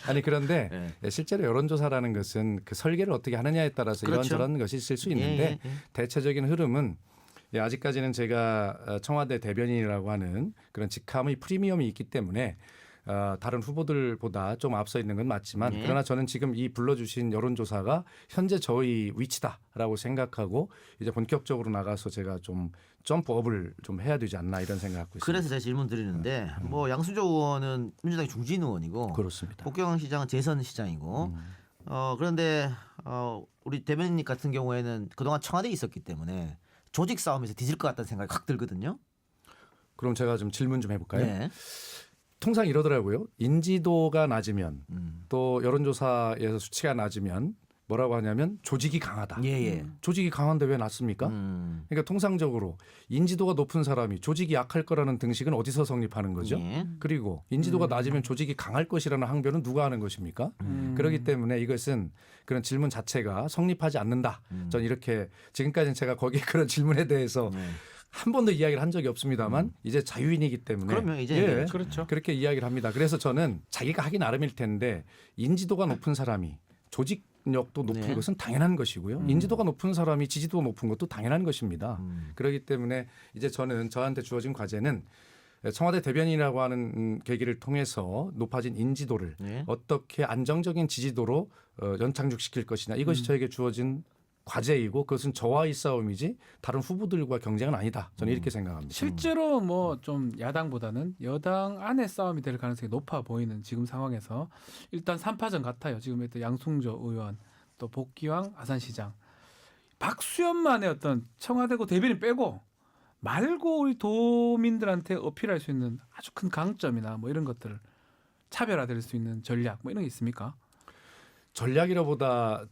아니 그런데 네. 실제로 여론조사라는 것은 그 설계를 어떻게 하느냐에 따라서 그렇죠. 이런저런 것이 있을 수 있는데 예. 대체적인 흐름은 아직까지는 제가 청와대 대변인이라고 하는 그런 직함의 프리미엄이 있기 때문에 다른 후보들보다 좀 앞서 있는 건 맞지만 예. 그러나 저는 지금 이 불러주신 여론조사가 현재 저희 위치다라고 생각하고 이제 본격적으로 나가서 제가 좀 점프업을 좀 해야 되지 않나 이런 생각하고 있습니다. 그래서 제가 질문 드리는데 뭐 양승조 의원은 민주당의 중진 의원이고 그렇습니다. 복경왕 시장은 재선 시장이고 그런데 우리 대변인 같은 경우에는 그동안 청와대에 있었기 때문에 조직 싸움에서 뒤질 것 같다는 생각이 확 들거든요. 그럼 제가 좀 질문 좀 해볼까요? 네. 통상 이러더라고요. 인지도가 낮으면 또 여론조사에서 수치가 낮으면 뭐라고 하냐면 조직이 강하다. 예. 조직이 강한데 왜 낮습니까? 그러니까 통상적으로 인지도가 높은 사람이 조직이 약할 거라는 등식은 어디서 성립하는 거죠? 예. 그리고 인지도가 낮으면 조직이 강할 것이라는 항변은 누가 하는 것입니까? 그렇기 때문에 이것은 그런 질문 자체가 성립하지 않는다. 전 이렇게 지금까지는 제가 거기 그런 질문에 대해서 한 번도 이야기를 한 적이 없습니다만 이제 자유인이기 때문에 그러면 이제 그렇죠. 그렇게 이야기를 합니다. 그래서 저는 자기가 하기 나름일 텐데 인지도가 높은 사람이 조직력도 높은 네. 것은 당연한 것이고요. 인지도가 높은 사람이 지지도가 높은 것도 당연한 것입니다. 그렇기 때문에 이제 저는 저한테 주어진 과제는 청와대 대변인이라고 하는 계기를 통해서 높아진 인지도를 네. 어떻게 안정적인 지지도로 연착륙시킬 것이냐 이것이 저에게 주어진 과제이고 그것은 저와의 싸움이지 다른 후보들과 경쟁은 아니다. 저는 이렇게 생각합니다. 실제로 뭐 좀 야당보다는 여당 안의 싸움이 될 가능성이 높아 보이는 지금 상황에서 일단 3파전 같아요. 지금 일단 양승조 의원 또 복귀왕 아산시장 박수현만의 어떤 청와대고 대변인 빼고 말고 우리 도민들한테 어필할 수 있는 아주 큰 강점이나 뭐 이런 것들을 차별화될 수 있는 전략 뭐 이런 게 있습니까? 전략이라보다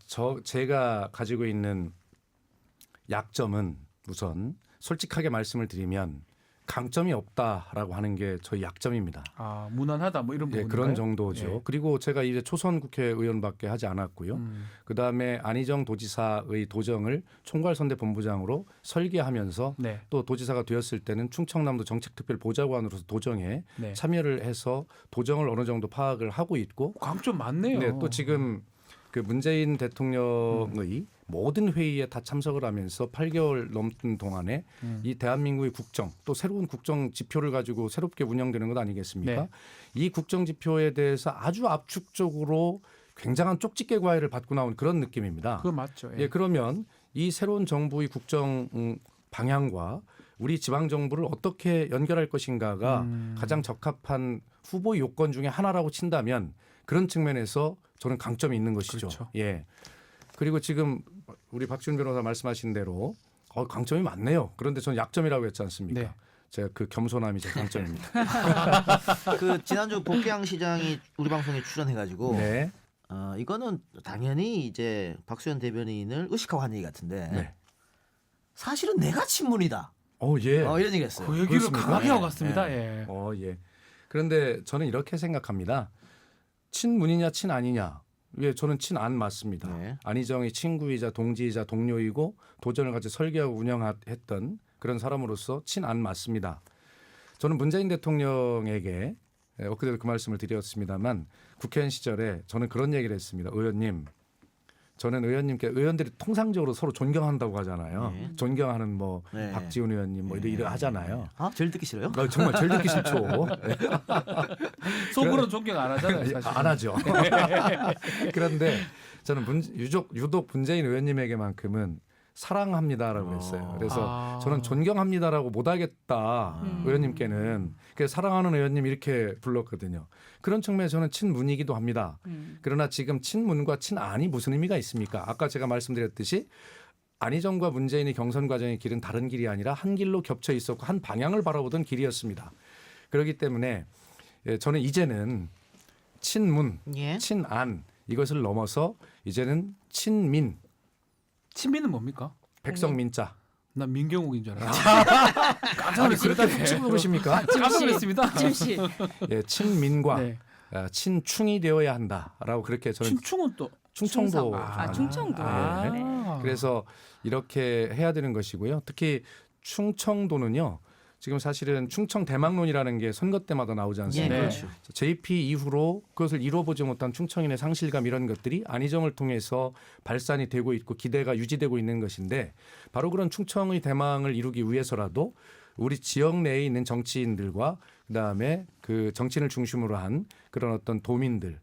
제가 가지고 있는 약점은 우선 솔직하게 말씀을 드리면 강점이 없다라고 하는 게 저희 약점입니다. 아 무난하다 뭐 이런 예, 부분 그런 정도죠. 예. 그리고 제가 이제 초선 국회의원밖에 하지 않았고요. 그 다음에 안희정 도지사의 도정을 총괄선대본부장으로 설계하면서 네. 또 도지사가 되었을 때는 충청남도 정책특별보좌관으로서 도정에 네. 참여를 해서 도정을 어느 정도 파악을 하고 있고 강점 많네요. 네, 또 지금 그 문재인 대통령의 모든 회의에 다 참석을 하면서 8개월 넘는 동안에 이 대한민국의 국정 또 새로운 국정 지표를 가지고 새롭게 운영되는 것 아니겠습니까? 네. 이 국정 지표에 대해서 아주 압축적으로 굉장한 쪽집게 과외를 받고 나온 그런 느낌입니다. 그거 맞죠. 예. 예, 그러면 이 새로운 정부의 국정 방향과 우리 지방 정부를 어떻게 연결할 것인가가 가장 적합한 후보 요건 중에 하나라고 친다면 그런 측면에서 저는 강점이 있는 것이죠. 그렇죠. 예. 그리고 지금 우리 박지훈 변호사 말씀하신 대로 강점이 많네요. 그런데 저는 약점이라고 했지 않습니까? 네. 제가 그 겸손함이 제 강점입니다. 그 지난주 복양 시장이 우리 방송에 출연해가지고 네. 이거는 당연히 이제 박수현 대변인을 의식하고 한 얘기 같은데 네. 사실은 내가 친문이다. 예. 이런 얘기했어요. 그 얘기를 그렇습니까? 강하게 네. 하고 갔습니다. 네. 예. 예. 그런데 저는 이렇게 생각합니다. 친문이냐 친 아니냐. 예, 저는 친안 맞습니다. 네. 안희정이 친구이자 동지이자 동료이고 도전을 같이 설계하고 운영했던 그런 사람으로서 친안 맞습니다. 저는 문재인 대통령에게 엊그제도 그 말씀을 드렸습니다만 국회의원 시절에 저는 그런 얘기를 했습니다. 의원님, 저는 의원들이 통상적으로 서로 존경한다고 하잖아요. 네. 존경하는 뭐 네. 박지훈 의원님 뭐 이래 하잖아요. 제일 듣기 싫어요? 정말 제일 듣기 싫죠. 속으로 존경 안 하잖아요. 사실. 안 하죠. 그런데 저는 유독 문재인 의원님에게만큼은 사랑합니다라고 했어요. 그래서 저는 존경합니다라고 못하겠다 의원님께는. 그래서 사랑하는 의원님 이렇게 불렀거든요. 그런 측면에서 저는 친문이기도 합니다. 그러나 지금 친문과 친안이 무슨 의미가 있습니까? 아까 제가 말씀드렸듯이 안희정과 문재인의 경선 과정의 길은 다른 길이 아니라 한 길로 겹쳐 있었고 한 방향을 바라보던 길이었습니다. 그렇기 때문에 저는 이제는 친문, 예. 친안 이것을 넘어서 이제는 친민, 친민은 뭡니까? 백성민자. 난 민경욱인 줄 알았어. 깜짝 아니 그렇게 놀랐습니다. 훅 모르십니까? 깜짝 놀랐습니다. 침시. 예, 친민과 네. 친충이 되어야 한다라고 그렇게 저는 친충은 또 충청도 충청도. 네. 그래서 이렇게 해야 되는 것이고요. 특히 충청도는요. 지금 사실은 충청 대망론이라는 게 선거 때마다 나오지 않습니까? 네. 그렇죠. JP 이후로 그것을 이루어보지 못한 충청인의 상실감 이런 것들이 안희정을 통해서 발산이 되고 있고 기대가 유지되고 있는 것인데 바로 그런 충청의 대망을 이루기 위해서라도 우리 지역 내에 있는 정치인들과 그다음에 그 정치인을 중심으로 한 그런 어떤 도민들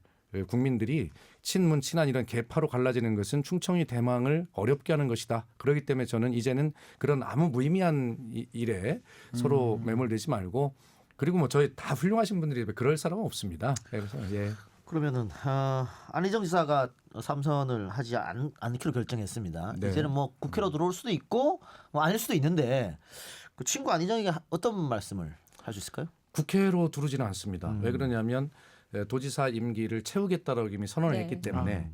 국민들이 친문 친한 이런 계파로 갈라지는 것은 충청의 대망을 어렵게 하는 것이다. 그렇기 때문에 저는 이제는 그런 아무 무의미한 일에 서로 매몰되지 말고 그리고 뭐 저희 다 훌륭하신 분들이 그럴 사람은 없습니다. 그래서 예. 그러면은 안희정 지사가 삼선을 하지 않기로 결정했습니다. 네. 이제는 뭐 국회로 들어올 수도 있고 뭐 아닐 수도 있는데 그 친구 안희정에게 어떤 말씀을 할 수 있을까요? 국회로 들어오지는 않습니다. 왜 그러냐면 도지사 임기를 채우겠다라고 이미 선언을 네. 했기 때문에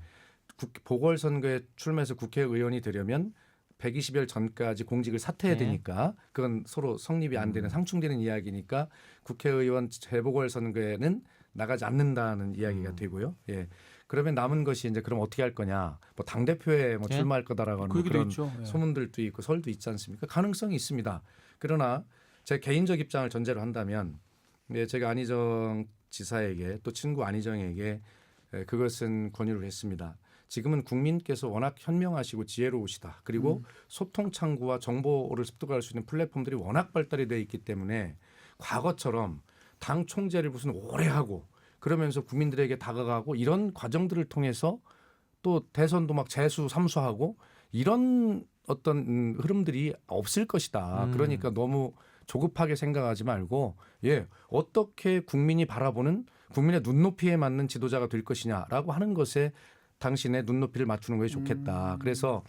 보궐선거에 출마해서 국회의원이 되려면 120일 전까지 공직을 사퇴해야 네. 되니까 그건 서로 성립이 안 되는 상충되는 이야기니까 국회의원 재보궐선거에는 나가지 않는다는 이야기가 되고요. 예. 그러면 남은 것이 이제 그럼 어떻게 할 거냐? 뭐 당 대표에 뭐 네. 출마할 거다라고 하는 그 뭐 얘기도 그런 있죠. 예. 소문들도 있고 설도 있지 않습니까? 가능성이 있습니다. 그러나 제 개인적 입장을 전제로 한다면 제가 안희정 지사에게 또 친구 안희정에게 그것은 권유를 했습니다. 지금은 국민께서 워낙 현명하시고 지혜로우시다. 그리고 소통 창구와 정보를 습득할 수 있는 플랫폼들이 워낙 발달이 돼 있기 때문에 과거처럼 당 총재를 무슨 오래 하고 그러면서 국민들에게 다가가고 이런 과정들을 통해서 또 대선도 막 재수 삼수하고 이런 어떤 흐름들이 없을 것이다. 그러니까 너무 조급하게 생각하지 말고 어떻게 국민이 바라보는 국민의 눈높이에 맞는 지도자가 될 것이냐라고 하는 것에 당신의 눈높이를 맞추는 것이 좋겠다. 그래서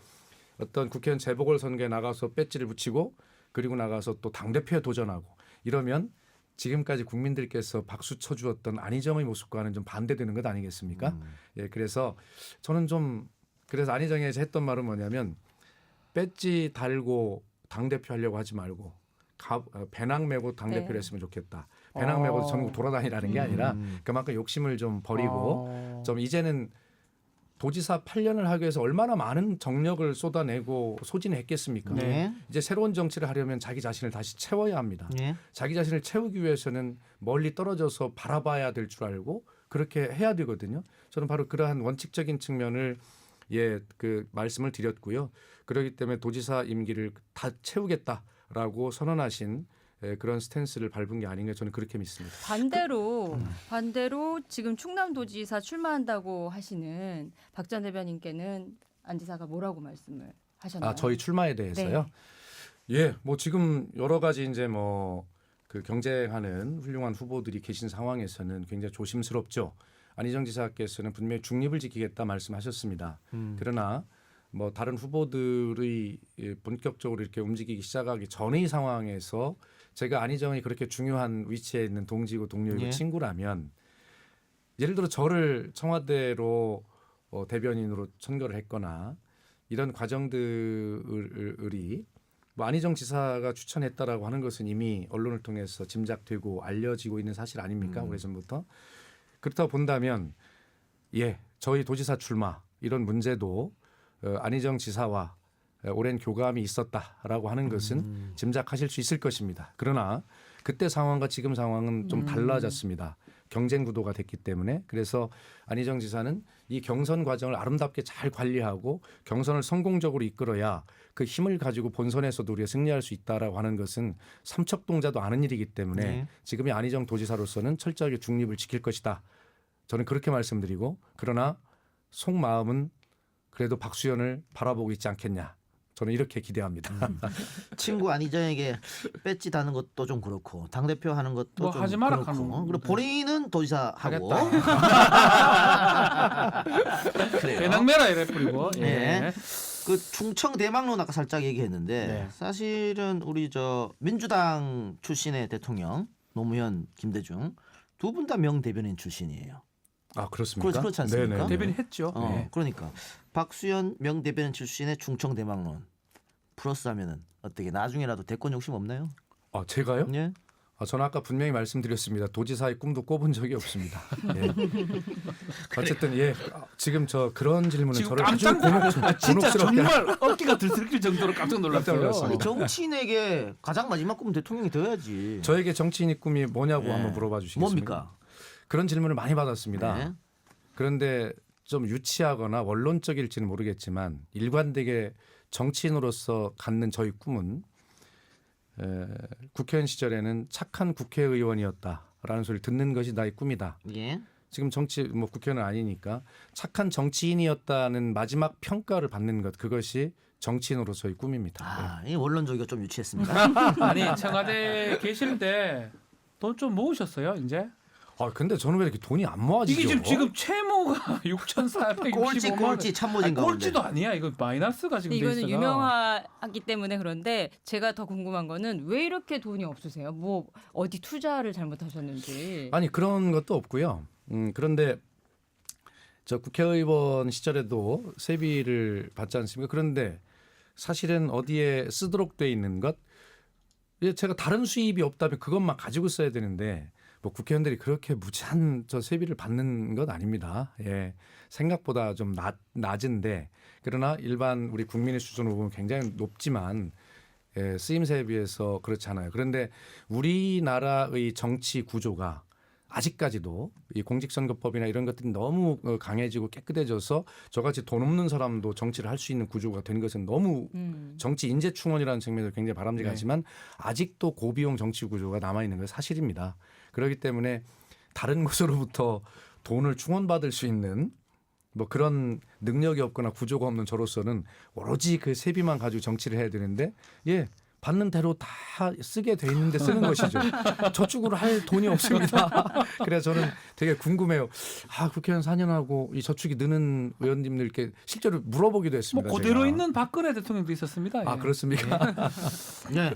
어떤 국회의원 재보궐선거에 나가서 배지를 붙이고 그리고 나가서 또 당대표에 도전하고 이러면 지금까지 국민들께서 박수 쳐주었던 안희정의 모습과는 좀 반대되는 것 아니겠습니까? 예, 그래서 저는 좀 그래서 안희정에서 했던 말은 뭐냐면 배지 달고 당대표 하려고 하지 말고 배낭 메고 당대표를 네. 했으면 좋겠다. 배낭 메고 전국 돌아다니라는 게 아니라 그만큼 욕심을 좀 버리고 좀 이제는 도지사 8년을 하기 위해서 얼마나 많은 정력을 쏟아내고 소진했겠습니까? 네. 이제 새로운 정치를 하려면 자기 자신을 다시 채워야 합니다. 예. 자기 자신을 채우기 위해서는 멀리 떨어져서 바라봐야 될 줄 알고 그렇게 해야 되거든요. 저는 바로 그러한 원칙적인 측면을 그 말씀을 드렸고요. 그렇기 때문에 도지사 임기를 다 채우겠다라고 선언하신 그런 스탠스를 밟은 게 아닌가 저는 그렇게 믿습니다. 반대로 지금 충남도지사 출마한다고 하시는 박 전 대변인께는 안 지사가 뭐라고 말씀을 하셨나요? 아, 저희 출마에 대해서요. 네. 예, 뭐 지금 여러 가지 이제 뭐 그 경쟁하는 훌륭한 후보들이 계신 상황에서는 굉장히 조심스럽죠. 안희정 지사께서는 분명히 중립을 지키겠다 말씀하셨습니다. 그러나 뭐 다른 후보들의 본격적으로 이렇게 움직이기 시작하기 전의 상황에서 제가 안희정이 그렇게 중요한 위치에 있는 동지고 동료이고 예. 친구라면 예를 들어 저를 청와대로 대변인으로 선거를 했거나 이런 과정들이 뭐 안희정 지사가 추천했다라고 하는 것은 이미 언론을 통해서 짐작되고 알려지고 있는 사실 아닙니까? 오래전부터. 그렇다고 본다면 저희 도지사 출마 이런 문제도 안희정 지사와 오랜 교감이 있었다라고 하는 것은 짐작하실 수 있을 것입니다. 그러나 그때 상황과 지금 상황은 좀 달라졌습니다. 경쟁 구도가 됐기 때문에 그래서 안희정 지사는 이 경선 과정을 아름답게 잘 관리하고 경선을 성공적으로 이끌어야 그 힘을 가지고 본선에서도 우리가 승리할 수 있다라고 하는 것은 삼척동자도 아는 일이기 때문에 네. 지금의 안희정 도지사로서는 철저하게 중립을 지킬 것이다. 저는 그렇게 말씀드리고 그러나 속마음은 그래도 박수현을 바라보고 있지 않겠냐. 저는 이렇게 기대합니다. 친구 안희정에게 배지 다는 것도 좀 그렇고 당 대표 하는 것도 뭐 좀 하지 마라 그렇고 하는 그리고 본인은 도지사 하고 그래요. 배낭메라 이래 뿌리고. 네. 그 충청 대망론 아까 살짝 얘기했는데 네. 사실은 우리 저 민주당 출신의 대통령 노무현, 김대중 두 분 다 명대변인 출신이에요. 아 그렇습니까? 그렇지 않습니까? 네네. 대변인 했죠. 네. 그러니까 박수현 명대변인 출신의 충청 대망론 플러스하면은 어떻게 나중에라도 대권 욕심 없나요? 아 제가요? 예. 저는 아까 분명히 말씀드렸습니다. 도지사의 꿈도 꿔본 적이 없습니다. 예. 어쨌든 지금 저 그런 질문은 지금 저를 깜짝 진짜 곤혹스럽게 정말 어깨가 들썩일 정도로 깜짝 놀랐어요. 놀랐습니다. 정치인에게 가장 마지막 꿈은 대통령이 되어야지. 저에게 정치인의 꿈이 뭐냐고 네. 한번 물어봐 주시겠습니까? 뭡니까? 그런 질문을 많이 받았습니다. 네. 그런데 좀 유치하거나 원론적일지는 모르겠지만 일관되게 정치인으로서 갖는 저희 꿈은 국회의원 시절에는 착한 국회의원이었다라는 소리를 듣는 것이 나의 꿈이다. 예. 지금 국회의원은 아니니까 착한 정치인이었다는 마지막 평가를 받는 것 그것이 정치인으로서의 꿈입니다. 아, 이 원론적이가 좀 유치했습니다. 아니 청와대 계실 때 돈 좀 모으셨어요 이제? 근데 저는 왜 이렇게 돈이 안 모아지죠? 이게 지금 채무가 6,465만 원. 꼴찌 참모진 가운데. 꼴찌도 아니야. 이거 마이너스가 지금 돼 이거는 있어요. 유명하기 때문에 그런데 제가 더 궁금한 거는 왜 이렇게 돈이 없으세요? 뭐 어디 투자를 잘못하셨는지. 아니 그런 것도 없고요. 그런데 저 국회의원 시절에도 세비를 받지 않습니까? 그런데 사실은 어디에 쓰도록 돼 있는 것 제가 다른 수입이 없다면 그것만 가지고 써야 되는데 뭐 국회의원들이 그렇게 무제한 저 세비를 받는 것 아닙니다. 예, 생각보다 좀 낮은데 그러나 일반 우리 국민의 수준으로 보면 굉장히 높지만 쓰임새에 비해서 그렇잖아요. 그런데 우리나라의 정치 구조가 아직까지도 이 공직선거법이나 이런 것들이 너무 강해지고 깨끗해져서 저같이 돈 없는 사람도 정치를 할 수 있는 구조가 된 것은 너무 정치 인재 충원이라는 측면에서 굉장히 바람직하지만 아직도 고비용 정치 구조가 남아있는 건 사실입니다. 그렇기 때문에 다른 곳으로부터 돈을 충원받을 수 있는 뭐 그런 능력이 없거나 구조가 없는 저로서는 오로지 그 세비만 가지고 정치를 해야 되는데 받는 대로 다 쓰게 돼 있는데 쓰는 것이죠. 저축을 할 돈이 없습니다. 그래서 저는 되게 궁금해요. 국회의원 4년하고 이 저축이 느는 의원님들께 실제로 물어보기도 했습니다. 뭐 그대로 제가. 있는 박근혜 대통령도 있었습니다. 예. 그렇습니까? 네.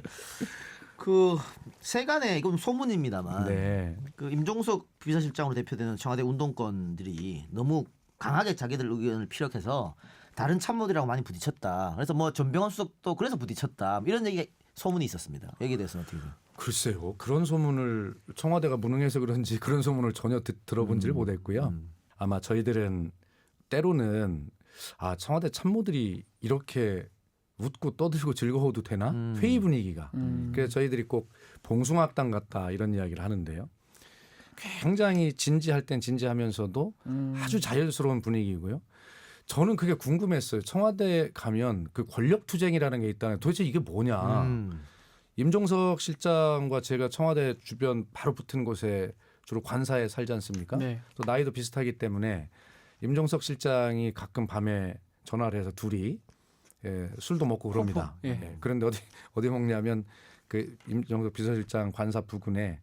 그 세간에 이건 소문입니다만 네. 그 임종석 비서실장으로 대표되는 청와대 운동권들이 너무 강하게 자기들 의견을 피력해서 다른 참모들하고 많이 부딪혔다. 그래서 뭐 전병헌 수석도 그래서 부딪혔다. 이런 얘기가 소문이 있었습니다. 여기에 대해서는 어떻게 돼요? 글쎄요. 그런 소문을 청와대가 무능해서 그런지 그런 소문을 전혀 들어본지를 못했고요. 아마 저희들은 때로는 청와대 참모들이 이렇게 웃고 떠들고 즐거워도 되나? 회의 분위기가. 그래서 저희들이 꼭 봉숭아학당 같다 이런 이야기를 하는데요. 굉장히 진지할 땐 진지하면서도 아주 자연스러운 분위기고요. 저는 그게 궁금했어요. 청와대 가면 그 권력투쟁이라는 게 있다는 도대체 이게 뭐냐. 임종석 실장과 제가 청와대 주변 바로 붙은 곳에 주로 관사에 살지 않습니까? 네. 또 나이도 비슷하기 때문에 임종석 실장이 가끔 밤에 전화를 해서 둘이 술도 먹고 그럽니다. 예. 그런데 어디 먹냐면 그 임종석 비서실장 관사 부근에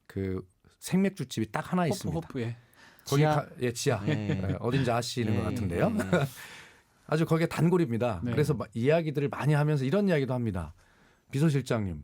그 생맥주집이 딱 하나 있습니다. 호프에. 거기 지하? 지하. 예. 어딘지 아시는 것 같은데요. 예. 아주 거기에 단골입니다. 네. 그래서 이야기들을 많이 하면서 이런 이야기도 합니다. 비서실장님,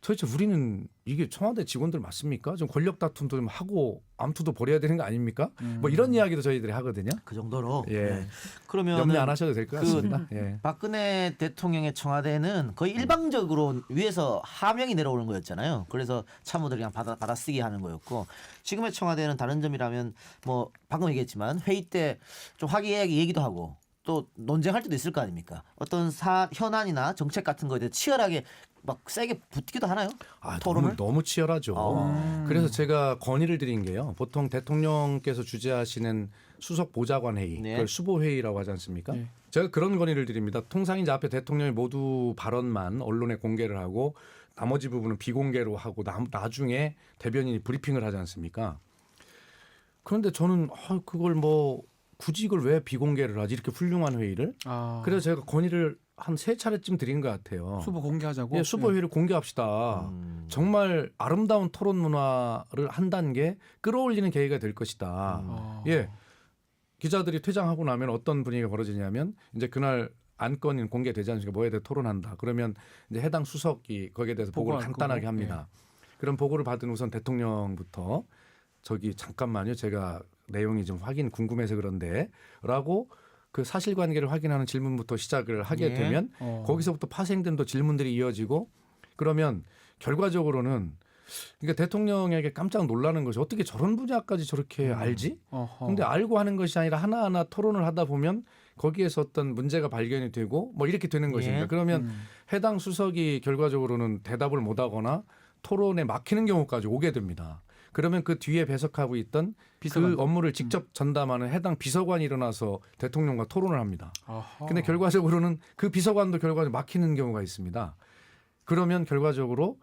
도대체 우리는 이게 청와대 직원들 맞습니까? 좀 권력 다툼도 좀 하고 암투도 벌여야 되는 거 아닙니까? 뭐 이런 이야기도 저희들이 하거든요. 그 정도로. 예. 네. 그러면 염려 안 하셔도 될 것 그 같습니다. 예. 박근혜 대통령의 청와대는 거의 일방적으로 위에서 하명이 내려오는 거였잖아요. 그래서 참모들이 그냥 받아쓰기 하는 거였고 지금의 청와대는 다른 점이라면 뭐 방금 얘기했지만 회의 때 좀 화기애애하게 얘기도 하고 또 논쟁할 때도 있을 거 아닙니까? 어떤 현안이나 정책 같은 거에 대해 치열하게 막 세게 붙기도 하나요? 토론을? 너무 치열하죠. 그래서 제가 건의를 드린 게요. 보통 대통령께서 주재하시는 수석 보좌관 회의, 네. 그걸 수보 회의라고 하지 않습니까? 네. 제가 그런 건의를 드립니다. 통상 이제 앞에 대통령이 모두 발언만 언론에 공개를 하고 나머지 부분은 비공개로 하고 나중에 대변인이 브리핑을 하지 않습니까? 그런데 저는 그걸 뭐 굳이 이걸 왜 비공개를 하지 이렇게 훌륭한 회의를? 그래서 제가 건의를 한 3차례쯤 드린 것 같아요. 수보 공개하자고. 예, 수보 회의를 공개합시다. 정말 아름다운 토론 문화를 한 단계 끌어올리는 계기가 될 것이다. 예, 기자들이 퇴장하고 나면 어떤 분위기가 벌어지냐면 이제 그날 안건이 공개되지 않으니까 뭐에 대해 토론한다. 그러면 이제 해당 수석이 거기에 대해서 보고를 보고할 간단하게 거고. 합니다. 그런 보고를 받은 우선 대통령부터 잠깐만요. 제가 내용이 좀 궁금해서 그런데라고 그 사실관계를 확인하는 질문부터 시작을 하게 예. 되면 거기서부터 파생된 또 질문들이 이어지고 그러면 결과적으로는 그러니까 대통령에게 깜짝 놀라는 것이 어떻게 저런 분야까지 저렇게 알지? 근데 알고 하는 것이 아니라 하나하나 토론을 하다 보면 거기에서 어떤 문제가 발견이 되고 뭐 이렇게 되는 것입니다. 그러면 해당 수석이 결과적으로는 대답을 못하거나 토론에 막히는 경우까지 오게 됩니다. 그러면 그 뒤에 배석하고 있던 비서관. 그 업무를 직접 전담하는 해당 비서관이 일어나서 대통령과 토론을 합니다. 근데 결과적으로는 그 비서관도 결과적으로 막히는 경우가 있습니다. 그러면 결과적으로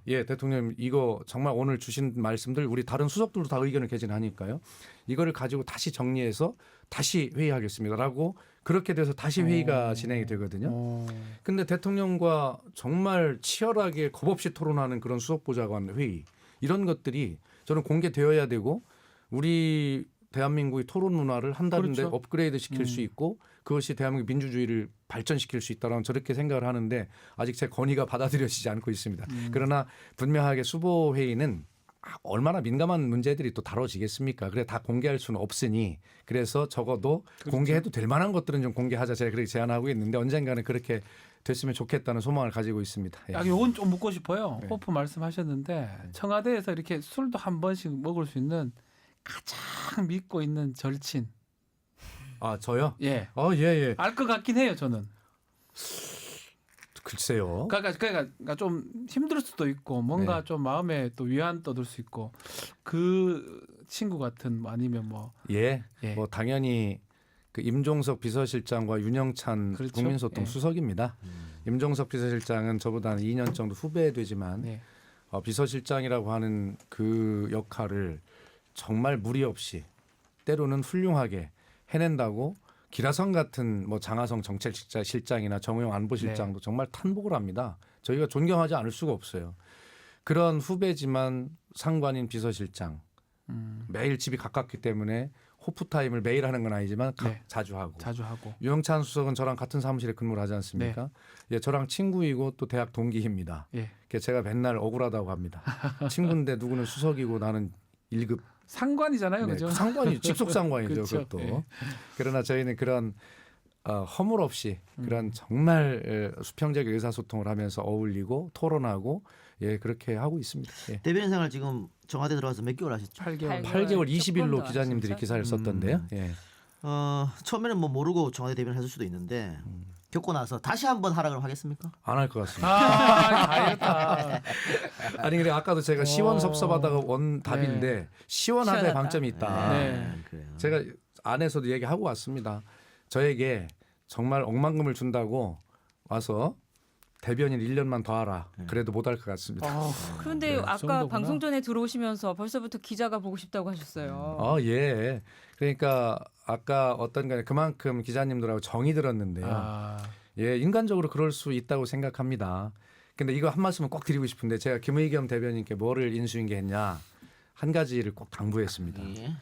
예, 대통령 이거 정말 오늘 주신 말씀들 우리 다른 수석들도 다 의견을 개진하니까요. 이거를 가지고 다시 정리해서 다시 회의하겠습니다라고 그렇게 돼서 다시 회의가 진행이 되거든요. 근데 대통령과 정말 치열하게 겁없이 토론하는 그런 수석보좌관 회의 이런 것들이 저는 공개되어야 되고 우리 대한민국의 토론 문화를 한다는데 그렇죠. 업그레이드 시킬 수 있고 그것이 대한민국 민주주의를 발전시킬 수 있다라는 저렇게 생각을 하는데 아직 제 건의가 받아들여지지 않고 있습니다. 그러나 분명하게 수보 회의는 얼마나 민감한 문제들이 또 다뤄지겠습니까? 그래 다 공개할 수는 없으니 그래서 적어도 공개해도 될 만한 것들은 좀 공개하자 제가 그렇게 제안하고 있는데 언젠가는 그렇게 됐으면 좋겠다는 소망을 가지고 있습니다. 예. 요건 좀 묻고 싶어요. 네. 호프 말씀하셨는데 청와대에서 이렇게 술도 한 번씩 먹을 수 있는 가장 믿고 있는 절친. 저요? 예. 예. 알 것 같긴 해요, 저는. 글쎄요. 그러니까 좀 힘들 수도 있고 뭔가 네. 좀 마음에 또 위안 떠들 수 있고 그 친구 같은 아니면 뭐 예. 예. 뭐 당연히 그 임종석 비서실장과 윤영찬 그렇죠. 국민소통 예. 수석입니다. 임종석 비서실장은 저보다 한 2년 정도 후배 되지만 예. 비서실장이라고 하는 그 역할을 정말 무리 없이 때로는 훌륭하게 해낸다고 기라성 같은 뭐 장하성 정책실장이나 정호영 안보실장도 정말 탄복을 합니다. 저희가 존경하지 않을 수가 없어요. 그런 후배지만 상관인 비서실장 매일 집이 가깝기 때문에 호프타임을 매일 하는 건 아니지만 네. 자주 하고. 유영찬 수석은 저랑 같은 사무실에 근무를 하지 않습니까? 예, 저랑 친구이고 또 대학 동기입니다. 예. 그래서 제가 맨날 억울하다고 합니다. 친구인데 누구는 수석이고 나는 1급 상관이잖아요, 네, 그죠? 상관이 직속 상관이죠. 그렇죠. 그것도. 예. 그러나 저희는 그런 허물 없이 그런 정말 수평적 의사소통을 하면서 어울리고 토론하고 예 그렇게 하고 있습니다. 예. 대변인 생활 지금 청와대 들어가서 몇 개월 하셨죠? 8개월. 8개월 20일로 조금 더 기자님들이 진짜? 기사를 썼던데요. 예. 처음에는 뭐 모르고 청와대 대변인 했을 수도 있는데 겪고 나서 다시 한번 하라 그러면 하겠습니까? 안 할 것 같습니다. 다행이다. 아니 근데 아까도 제가 시원섭섭하다가 원 답인데 시원하다의 시원하다. 방점이 있다. 네. 그래요. 제가 안에서도 얘기하고 왔습니다. 저에게 정말 억만금을 준다고 와서 대변인 1년만 더 하라. 그래도 못 할 것 같습니다. 그런데 그 아까 정도구나. 방송 전에 들어오시면서 벌써부터 기자가 보고 싶다고 하셨어요. 예. 그러니까 아까 어떤 거 그만큼 기자님들하고 정이 들었는데요. 예, 인간적으로 그럴 수 있다고 생각합니다. 근데 이거 한 말씀은 꼭 드리고 싶은데 제가 김의겸 대변인께 뭐를 인수인계했냐 한 가지를 꼭 당부했습니다. 예.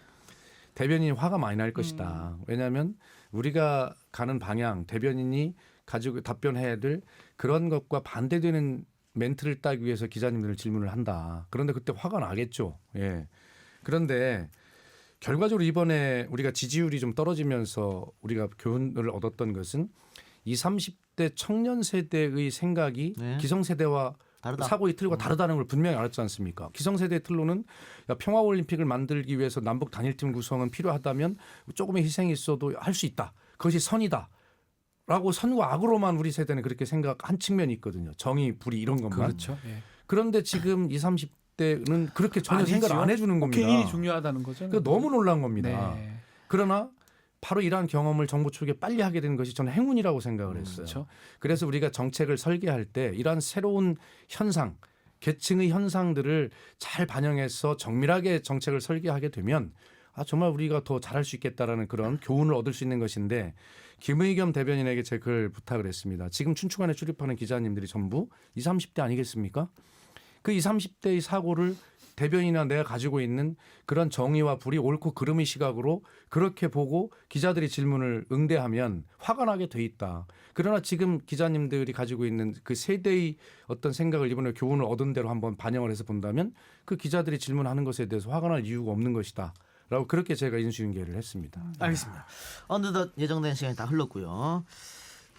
대변인이 화가 많이 날 것이다. 왜냐하면 우리가 가는 방향 대변인이 가지고 답변해야 될 그런 것과 반대되는 멘트를 따기 위해서 기자님들 질문을 한다. 그런데 그때 화가 나겠죠. 예. 그런데 결과적으로 이번에 우리가 지지율이 좀 떨어지면서 우리가 교훈을 얻었던 것은 20, 30대 청년 세대의 생각이 네. 기성세대와 다르다. 사고의 틀과 다르다는 걸 분명히 알았지 않습니까? 기성세대의 틀로는 평화올림픽을 만들기 위해서 남북 단일팀 구성은 필요하다면 조금의 희생이 있어도 할 수 있다. 그것이 선이다. 라고 선과 악으로만 우리 세대는 그렇게 생각한 측면이 있거든요. 정의, 불의 이런 것만. 그렇죠. 예. 그런데 지금 20, 30대는 그렇게 전혀 아니죠. 생각을 안 해주는 겁니다. 개인이 중요하다는 거죠. 그 너무 놀란 겁니다. 네. 그러나 바로 이러한 경험을 정부 쪽에 빨리 하게 되는 것이 저는 행운이라고 생각을 했어요. 그렇죠. 그래서 우리가 정책을 설계할 때 이러한 새로운 현상, 계층의 현상들을 잘 반영해서 정밀하게 정책을 설계하게 되면 정말 우리가 더 잘할 수 있겠다라는 그런 교훈을 얻을 수 있는 것인데 김의겸 대변인에게 제가 그걸 부탁을 했습니다. 지금 춘추관에 출입하는 기자님들이 전부 20, 30대 아니겠습니까? 그 20, 30대의 사고를 대변인이나 내가 가지고 있는 그런 정의와 불의 옳고 그름의 시각으로 그렇게 보고 기자들이 질문을 응대하면 화가 나게 돼 있다. 그러나 지금 기자님들이 가지고 있는 그 세대의 어떤 생각을 이번에 교훈을 얻은 대로 한번 반영을 해서 본다면 그 기자들이 질문하는 것에 대해서 화가 날 이유가 없는 것이다. 라고 그렇게 제가 인수인계를 했습니다. 알겠습니다. 어느덧 예정된 시간이 다 흘렀고요.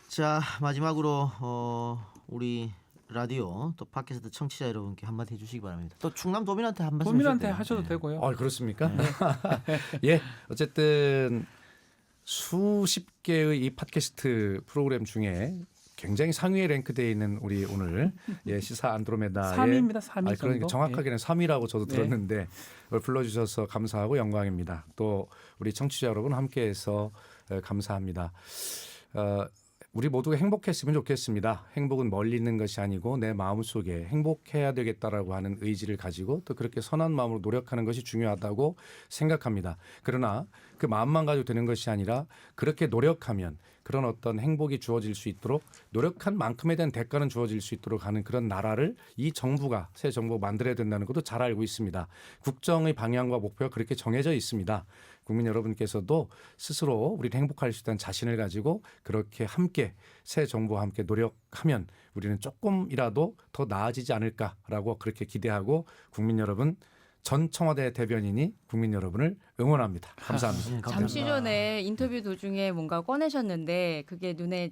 자 마지막으로 우리 라디오 또 팟캐스트 청취자 여러분께 한마디 해주시기 바랍니다. 또 충남 도민한테 한 말씀 도민한테 해주셔도 하셔도 되고요. 그렇습니까? 예, 어쨌든 수십 개의 이 팟캐스트 프로그램 중에 굉장히 상위에 랭크되어 있는 우리 오늘 시사 안드로메다의 3위입니다. 3위 그러니까 정도. 정확하게는 3위라고 저도 네. 들었는데 불러주셔서 감사하고 영광입니다. 또 우리 청취자 여러분 함께해서 감사합니다. 우리 모두가 행복했으면 좋겠습니다. 행복은 멀리 있는 것이 아니고 내 마음속에 행복해야 되겠다라고 하는 의지를 가지고 또 그렇게 선한 마음으로 노력하는 것이 중요하다고 생각합니다. 그러나 그 마음만 가지고 되는 것이 아니라 그렇게 노력하면 그런 어떤 행복이 주어질 수 있도록 노력한 만큼에 대한 대가는 주어질 수 있도록 하는 그런 나라를 이 정부가 새 정부가 만들어야 된다는 것도 잘 알고 있습니다. 국정의 방향과 목표가 그렇게 정해져 있습니다. 국민 여러분께서도 스스로 우리는 행복할 수 있다는 자신을 가지고 그렇게 함께 새 정부와 함께 노력하면 우리는 조금이라도 더 나아지지 않을까라고 그렇게 기대하고 국민 여러분 전 청와대 대변인이 국민 여러분을 응원합니다. 감사합니다. 잠시 전에 인터뷰 도중에 뭔가 꺼내셨는데 그게 눈에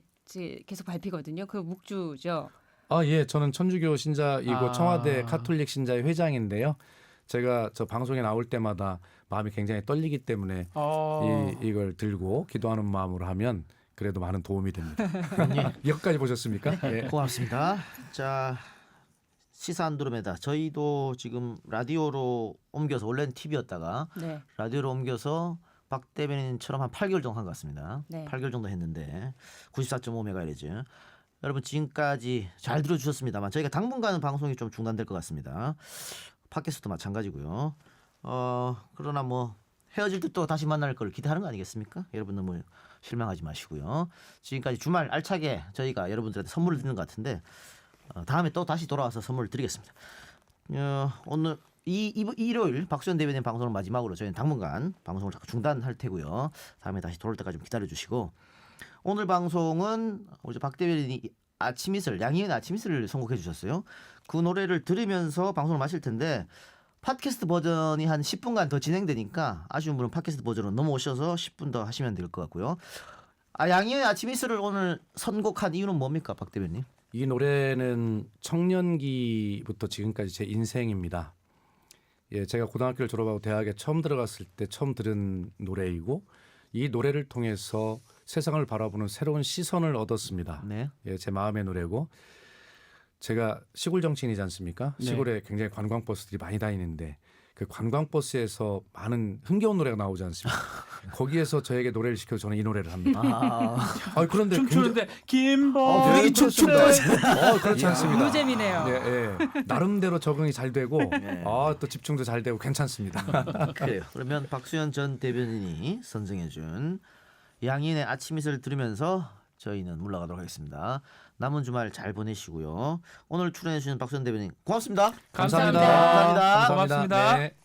계속 밟히거든요. 그 묵주죠. 예, 저는 천주교 신자이고 청와대 카톨릭 신자의 회장인데요. 제가 저 방송에 나올 때마다 마음이 굉장히 떨리기 때문에 이걸 들고 기도하는 마음으로 하면 그래도 많은 도움이 됩니다. 여기까지 보셨습니까? 예. 고맙습니다. 자 시사 안드로메다 저희도 지금 라디오로 옮겨서 원래는 TV였다가 네. 라디오로 옮겨서 박 대변인처럼 한 8개월 정도 한 것 같습니다. 네. 8개월 정도 했는데 94.5MHz 여러분 지금까지 잘 들어주셨습니다만 저희가 당분간은 방송이 좀 중단될 것 같습니다. 팟캐스트도 마찬가지고요. 그러나 뭐 헤어질 때 또 다시 만날 걸 기대하는 거 아니겠습니까? 여러분 너무 실망하지 마시고요. 지금까지 주말 알차게 저희가 여러분들한테 선물을 드리는 것 같은데 다음에 또 다시 돌아와서 선물을 드리겠습니다. 오늘 일요일 박수현 대변인 방송을 마지막으로 저희는 당분간 방송을 잠깐 중단할 테고요. 다음에 다시 돌아올 때까지 좀 기다려주시고 오늘 방송은 우리 박 대변인이 아침이슬 양희은의 아침이슬을 선곡해 주셨어요. 그 노래를 들으면서 방송을 마칠 텐데 팟캐스트 버전이 한 10분간 더 진행되니까 아쉬운 분은 팟캐스트 버전으로 넘어오셔서 10분 더 하시면 될 것 같고요. 양희은의 아침이슬을 오늘 선곡한 이유는 뭡니까, 박 대변인? 이 노래는 청년기부터 지금까지 제 인생입니다. 예, 제가 고등학교를 졸업하고 대학에 처음 들어갔을 때 처음 들은 노래이고 이 노래를 통해서 세상을 바라보는 새로운 시선을 얻었습니다. 네. 예, 제 마음의 노래고 제가 시골 정치인이지 않습니까? 네. 시골에 굉장히 관광버스들이 많이 다니는데 그 관광버스에서 많은 흥겨운 노래가 나오지 않습니까? 거기에서 저에게 노래를 시켜서 저는 이 노래를 합니다. 그런데 춤추는데 김보 분위기 춤추는 그렇지 않습니다. 노잼이네요. 예, 예. 나름대로 적응이 잘 되고 네. 또 집중도 잘 되고 괜찮습니다. 그래요. 그러면 박수현 전 대변인이 선정해준 양인의 아침이슬 들으면서 저희는 물러가도록 하겠습니다. 남은 주말 잘 보내시고요. 오늘 출연해주신 박수현 대변인 고맙습니다. 감사합니다. 감사합니다. 고맙습니다. 네.